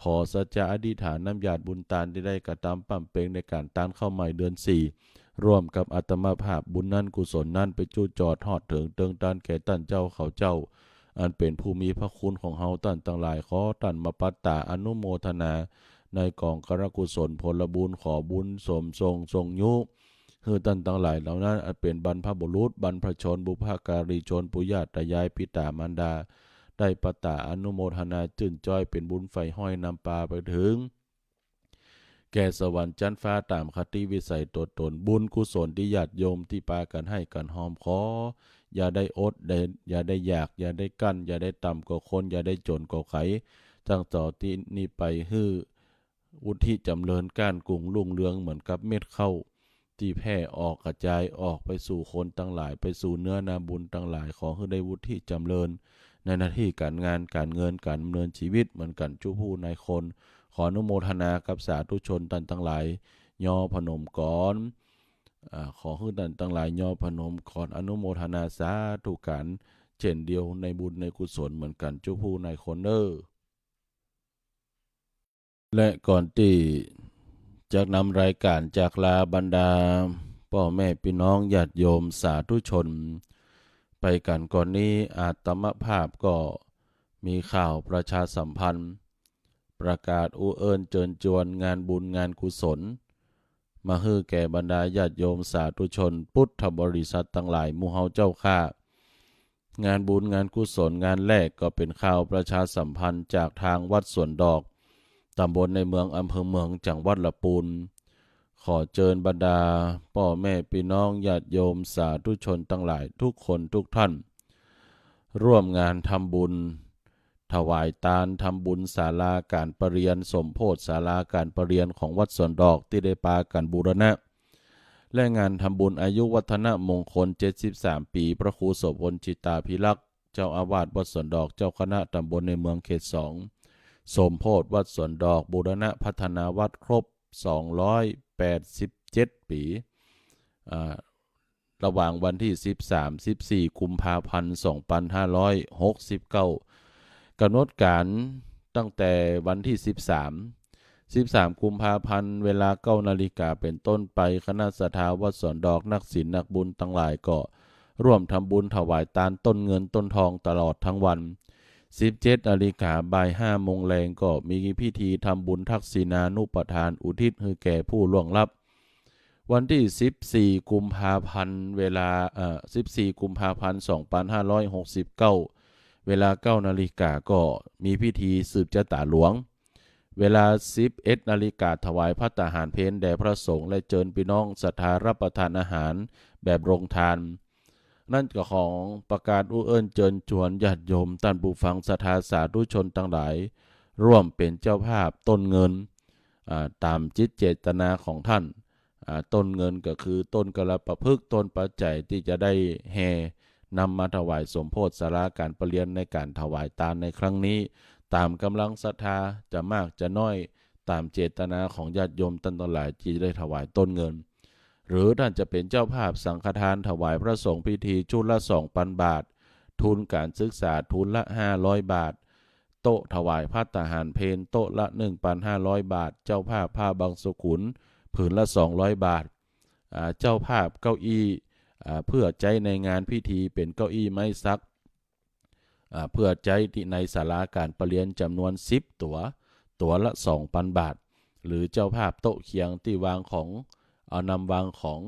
ขอสัจจะอธิษฐานน้ำญาติบุญทานที่ได้กระทำปั้มเปงในการทานเข้าใหม่เดือน4ร่วมกับอาตมาภาพบุญนั้นกุศลนั้นไปจู้จอดหอดถึงเติงตานแก่ท่านเจ้าเขาเจ้าอันเป็นผู้มีพระคุณของเฮาท่านทั้งหลายขอท่านมาปัตตาอนุโมทนาในกองกรกุศลผลบุญขอบุญสมทรงยุคือท่านทั้งหลายเหล่านั้นเป็นบรรพบุรุษบรรพชนบุพการีชนปู่ย่าตายายปิตามารดาได้ปัตตาอนุโมทนาจื่นจ้อยเป็นบุญไฟห้อยนำปาไปถึงแก่สวรรค์ชั้นฟ้าตามคติวิสัยตัวตนบุญกุศลที่ญาติโยมที่ปากันให้กันหอมขออย่าได้อดอย่าได้อยากอย่าได้กั้นอย่าได้ต่ำกว่าคนอย่าได้จนกว่าไขตั้งต่อที่นี้ไปฮื้ออุทิศจำเริญก้านกุ้งรุ่งเรืองเหมือนกับเม็ดข้าวที่แผ่ออกกระจายออกไปสู่คนทั้งหลายไปสู่เนื้อนาบุญทั้งหลายขอให้ได้วุฒิจำเริญในหน้าที่การงานการเงินการดำเนินชีวิตเหมือนกันจุผู้นายคนขออนุโมทนากับสาธุชนท่านทั้งหลายย่อพนมก่อนขอให้ท่านทั้งหลายย่อพนมก่อนอนุโมทนาสาธุการเช่นเดียวในบุญในกุศลเหมือนกันจุผู้นายคนและก่อนที่จะนำรายการจากลาบรรดาพ่อแม่พี่น้องญาติโยมสาธุชนไปกันก่อนนี้อาตมภาพก็มีข่าวประชาสัมพันธ์ประกาศเอิญเชิญชวนงานบุญงานกุศลมาฮื้อแก่บรรดาญาติโยมสาธุชนพุทธบริษัททั้งหลายหมู่เฮาเจ้าข้างานบุญงานกุศลงานแรกก็เป็นข่าวประชาสัมพันธ์จากทางวัดสวนดอกตำบลในเมืองอำเภอเมืองจังหวัดลำพูนขอเชิญบรรดาพ่อแม่พี่น้องญาติโยมสาธุชนทั้งหลายทุกคนทุกท่านร่วมงานทำบุญถวายทานทำบุญศาลาการประเรียนสมโภชศาลาการประเรียนของวัดสวนดอกที่ได้ปากันบูรณะและงานทำบุญอายุวัฒนมงคล73 ปีพระครูโสพลจิตาภิรักษ์เจ้าอาวาสวัดสวนดอกเจ้าคณะตำบลในเมืองเขต2สมโภชวัดสวนดอกบูรณะพัฒนาวัดครบ287 ปีระหว่างวันที่13-14 กุมภาพันธ์ 2569กำหนดการตั้งแต่วันที่13 กุมภาพันธ์เวลา 9 นาฬิกาเป็นต้นไปคณะศรัทธาวัดสวนดอกนักศีลนักบุญทั้งหลายก็ร่วมทำบุญถวายทานต้นเงินต้นทองตลอดทั้งวัน17 นาฬิกาบ่าย 5 โมงแลงก็มีพิธีทำบุญทักษิณานุปทานอุทิศให้แก่ผู้ล่วงลับวันที่14 กุมภาพันธ์เวลา14 กุมภาพันธ์ 2569เวลา 9 นาฬิกาก็มีพิธีสืบชะตาหลวงเวลา 11 นาฬิกาถวายภัตตาหารเพลแด่พระสงฆ์และเชิญพี่น้องศรัทธารับประทานอาหารแบบโรงทานนั่นก็ของประกาศเอิญเชิญชวนญาติโยมท่านผู้ฟังศรัทธาสาธุชนทั้งหลายร่วมเป็นเจ้าภาพต้นเงิน ตามจิตเจตนาของท่านต้นเงินก็คือต้นกระปะพึกต้นปัจจัยที่จะได้แห่นำมาถวายสมโภชสาราการประเรียนในการถวายทานในครั้งนี้ตามกำลังศรัทธาจะมากจะน้อยตามเจตนาของญาติโยมท่านทั้งหลายที่ได้ถวายต้นเงินหรือท่านจะเป็นเจ้าภาพสังฆทานถวายพระสงฆ์พิธีชุดละ 2,000 บาททุนการศึกษาทุนละ500 บาทโต๊ะถวายภัตตาหารเพลโต๊ะละ 1,500 บาทเจ้าภาพผ้าบางสุขุนผืนละ200 บาทเจ้าภาพเก้าอี้เพื่อใจในงานพิธีเป็นเก้าอี้ไม้ซักเพื่อใจในศาลาการประเรียนจำนวน10ตัวละ 2,000 บาทหรือเจ้าภาพโต๊ะเคียงที่วางของนำวางของ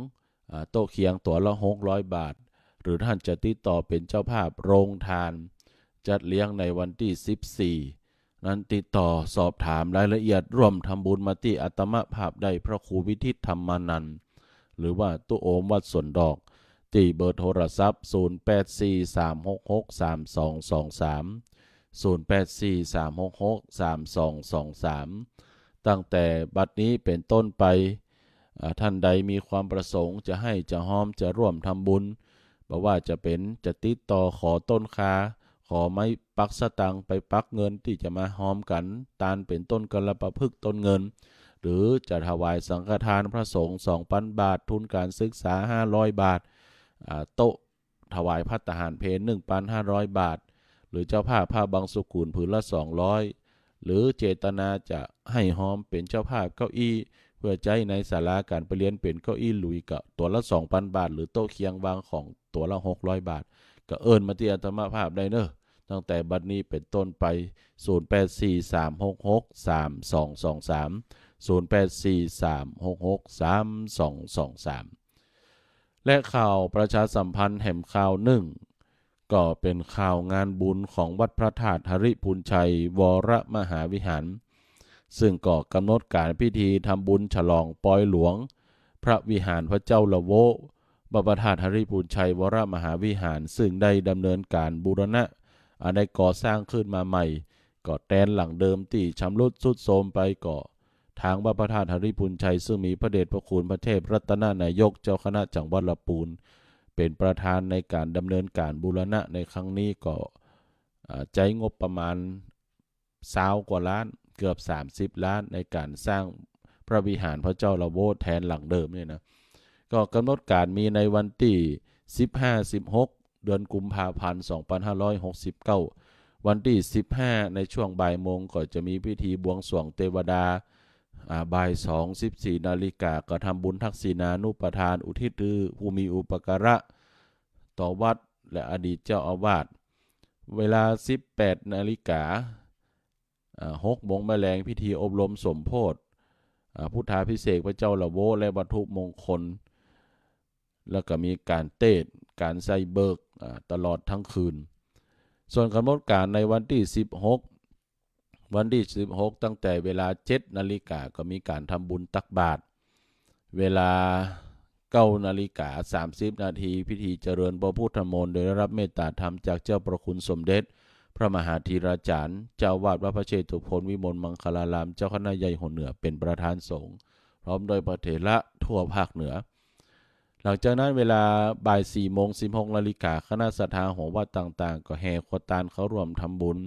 โต๊ะเคียงตัวละ600 บาทหรือท่านจะติดต่อเป็นเจ้าภาพโรงทานจัดเลี้ยงในวันที่14นั้นติดต่อสอบถามรายละเอียดร่วมทำบุญมาที่อัตมภาพได้พระครูวิทิตธรรมานันท์หรือว่าตู้โอมวัดสวนดอกที่เบอร์โทรศัพท์0843663223 ตั้งแต่บัดนี้เป็นต้นไปท่านใดมีความประสงค์จะให้จะห้อมจะร่วมทำบุญบอกว่าจะติดต่อขอต้นคาขอไม้ปักสตังไปปักเงินที่จะมาห้อมกันตานเป็นต้นกระปะพึกต้นเงินหรือจะถวายสังฆทานพระสงฆ์ 2,000 บาททุนการศึกษา500 บาทโต๊ะถวายภัตตาหารเพล 1,500 บาทหรือเจ้าภาพผ้าบางสุกุลผืนละ200หรือเจตนาจะให้ห้อมเป็นเจ้าภาพเก้าอี้เพื่อใจในศาลาการประเรียนเป็นเก้าอี้หลุยกับตัวละ 2,000 บาทหรือโต๊ะเคียงวางของตัวละ600 บาทก็เอิ้นมาที่อัตมภาพได้เนอะตั้งแต่บัดนี้เป็นต้นไป0843663223และข่าวประชาสัมพันธ์แห่งข่าวหนึ่งก็เป็นข่าวงานบุญของวัดพระธาตุหริพูนชัยวรมหาวิหารซึ่งก็กำหนดการพิธีทำบุญฉลองปอยหลวงพระวิหารพระเจ้าละโววัดพระธาตุหริพูนชัยวรมหาวิหารซึ่งได้ดำเนินการบูรณะได้ก่อสร้างขึ้นมาใหม่ก็แทนหลังเดิมที่ชำรุดทรุดโทรมไปก็ทางวัดพระธาตุหริพูนชัยซึ่งมีพระเดชพระคุณพระเทพรัตนนายกเจ้าคณะจังหวัดลำพูนเป็นประธานในการดำเนินการบูรณะในครั้งนี้ก็ใจงบประมาณ20 กว่าล้านเกือบ30 ล้านในการสร้างพระวิหารพระเจ้าละโวแทนหลังเดิมเนี่ยนะก็กำหนดการมีในวันที่15-16 เดือนกุมภาพันธ์ 2569วันที่15ในช่วงบ่ายโมงก็จะมีพิธีบวงสรวงเทวดาบ่าย 2-14 นาฬิกาก็ทำบุญทักษิณานุปทานอุทิศผู้มีอุปการะต่อวัดและอดีตเจ้าอาวาสเวลา 18 นาฬิกา6 โมงแมลงพิธีอบรมสมโภชพุทธาภิเษกพระเจ้าละโวและวัตถุมงคลแล้วก็มีการเทศน์การใส่เบิกตลอดทั้งคืนส่วนกำหนดการในวันที่16ตั้งแต่เวลา 7 นาฬิกาก็มีการทำบุญตักบาตรเวลา 9:30 นาทีพิธีเจริญพระพุทธมนต์โดยได้รับเมตตาธรรมจากเจ้าประคุณสมเด็จพระมหาธีราจารย์เจ้าวาดวัดพระเชตุพนวิมลมังคลารามเจ้าคณะใหญ่หัวเหนือเป็นประธานสงฆ์พร้อมโดยพระเถระทั่วภาคเหนือหลังจากนั้นเวลาบ่าย 4:16 นาฬิกาคณะศรัทธาของวัดต่างๆก็แห่ขวดตาลเข้าร่วมทำบุญ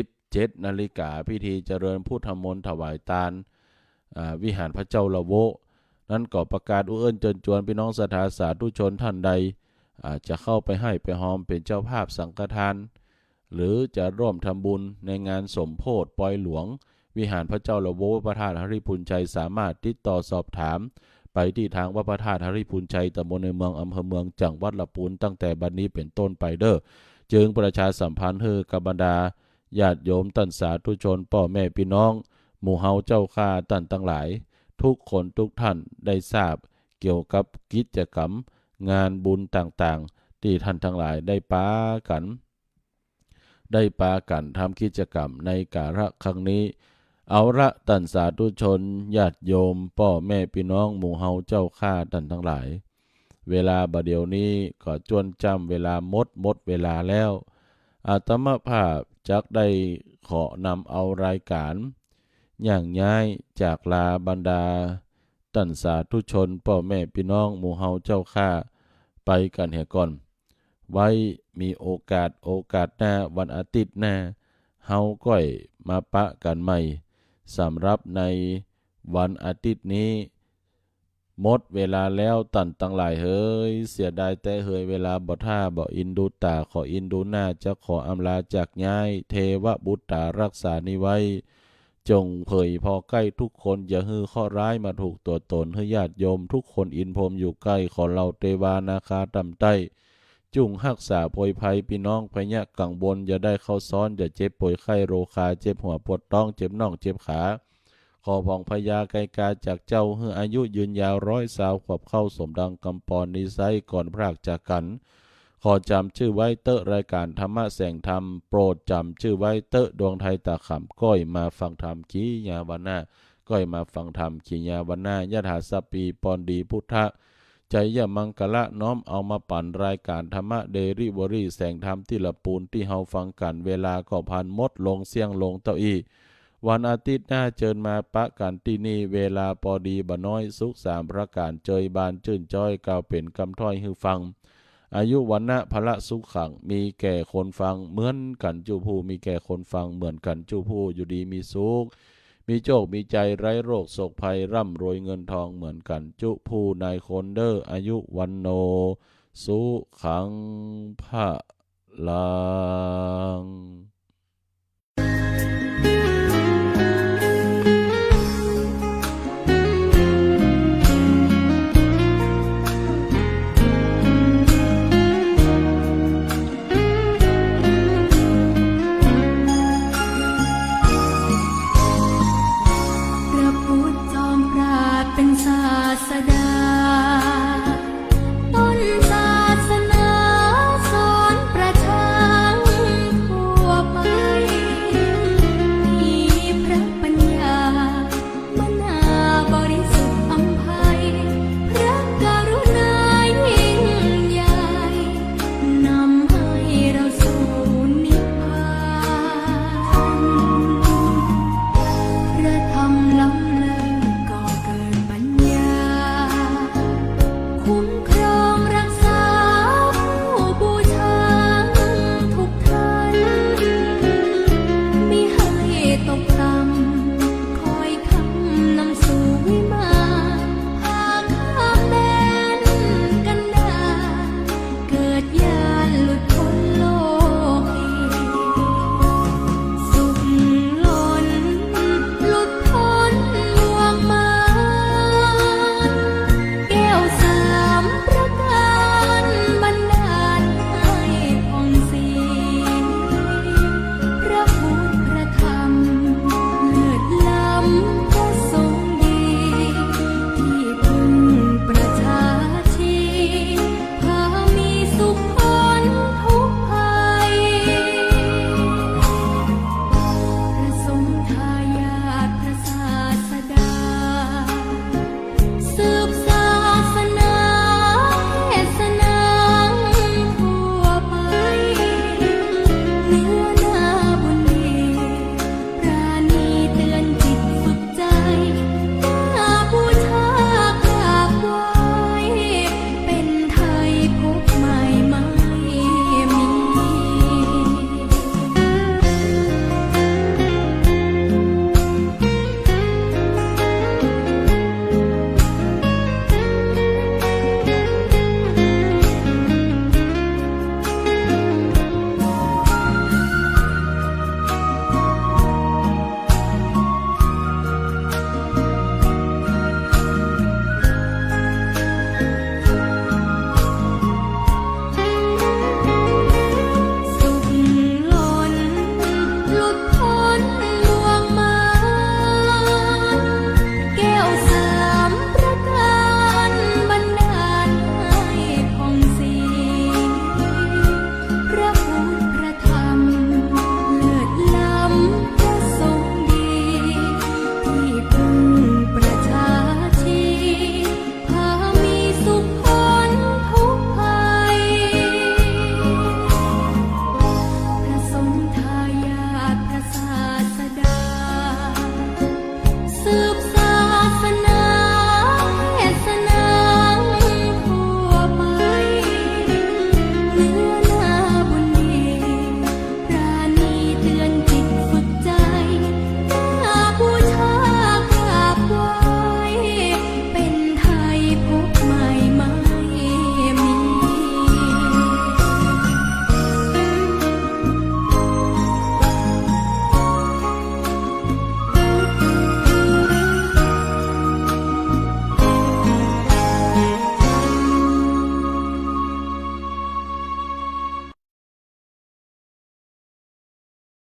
17 นาฬิกาพิธีเจริญพุทธมนต์ถวายทานวิหารพระเจ้าละโวนั้นก็ประกาศเอิ้นเชิญชวนพี่น้องศรัทธาสาธุชนท่านใดจะเข้าไปให้ไปหอมเป็นเจ้าภาพสังฆทานหรือจะร่วมทำบุญในงานสมโภชปอยหลวงวิหารพระเจ้าละโวพระธาตุหริพูนชัยสามารถติดต่อสอบถามไปที่ทางวัดพระธาตุหริพูนชัยตำบลในเมืองอำเภอเมืองจังหวัดลำพูนตั้งแต่บัดนี้เป็นต้นไปเด้อจึงประชาสัมพันธ์ให้กับบรรดาญาติโยมท่านสาธุชนพ่อแม่พี่น้องหมู่เฮาเจ้าข้าท่านทั้งหลายทุกคนทุกท่านได้ทราบเกี่ยวกับกิจกรรมงานบุญต่างๆที่ท่านทั้งหลายได้ปากันทำกิจกรรมในกาละครั้งนี้เอาละท่านสาธุชนญาติโยมพ่อแม่พี่น้องหมู่เฮาเจ้าข้าท่านทั้งหลายเวลาบัดเดี๋ยวนี้ก็จวนจำเวลาหมดเวลาแล้วอาตมาภาพจักได้ขอนำเอารายการ ย่างย้ายจากลาบรรดาตันสาธุชนพ่อแม่พี่น้องหมู่เฮาเจ้าข้าไปกันแห่ก่อนไว้มีโอกาสหน้าวันอาทิตย์หน้าเฮาก้อยมาปะกันใหม่สำหรับในวันอาทิตย์นี้หมดเวลาแล้วตันตั้งหลายเฮ้ยเสียดายแต่เฮยเวลาบ่ท่าบ่อินดูตาขออินดูหน้าจะขออำลาจากย้ายเทวบุตรตารักษานิไว้จงเผยพอใกล้ทุกคนอย่าฮือข้อร้ายมาถูกตัวตนให้ญาติโยมทุกคนอินพรมอยู่ใกล้ขอเราเทวานาคาต่ำใต้จุงรักษาโพยภัยพี่น้องพยะกังวลอย่าได้เข้าซ้อนอย่าเจ็บป่วยไข้โรคาเจ็บหัวปวดท้องเจ็บน่องเจ็บขาขอพองพยาไกกาจากเจ้าให้อายุยืนยาว100 ขวบเข้าสมดังกำปอนนิสัยก่อนพรากจากกันขอจำชื่อไว้เตอะรายการธรรมะแสงธรรมโปรดจำชื่อไว้เตอะดวงไทยตาขำก้อยมาฟังธรรมขีญาวันนาก้อยมาฟังธรรมขีญาวันนายะถาสปีปอนดีพุทธะใจยะมังกะละน้อมเอามาปั่นรายการธรรมะเดริเวอรี่แสงธรรมที่ละปูนที่เฮาฟังกันเวลาก็พันมดลงเสียงลงเต้าอี้วันอาทิตย์หน้าเจิญมาปะกันที่นี่เวลาพอดีบ่น้อยสุข3ประการเจยบานชื่นจ้อยกล่าวเป็นคำถ้อยฮือฟังอายุวันนะพละสุขขังมีแก่คนฟังเหมือนกันจูผู้มีแก่คนฟังเหมือนกันจูผู้อยู่ดีมีสุขมีโชคมีใจไร้โรคโศกภัยร่ำรวยเงินทองเหมือนกันจุผู้นายคนเดออายุวันโนสุขังพะลัง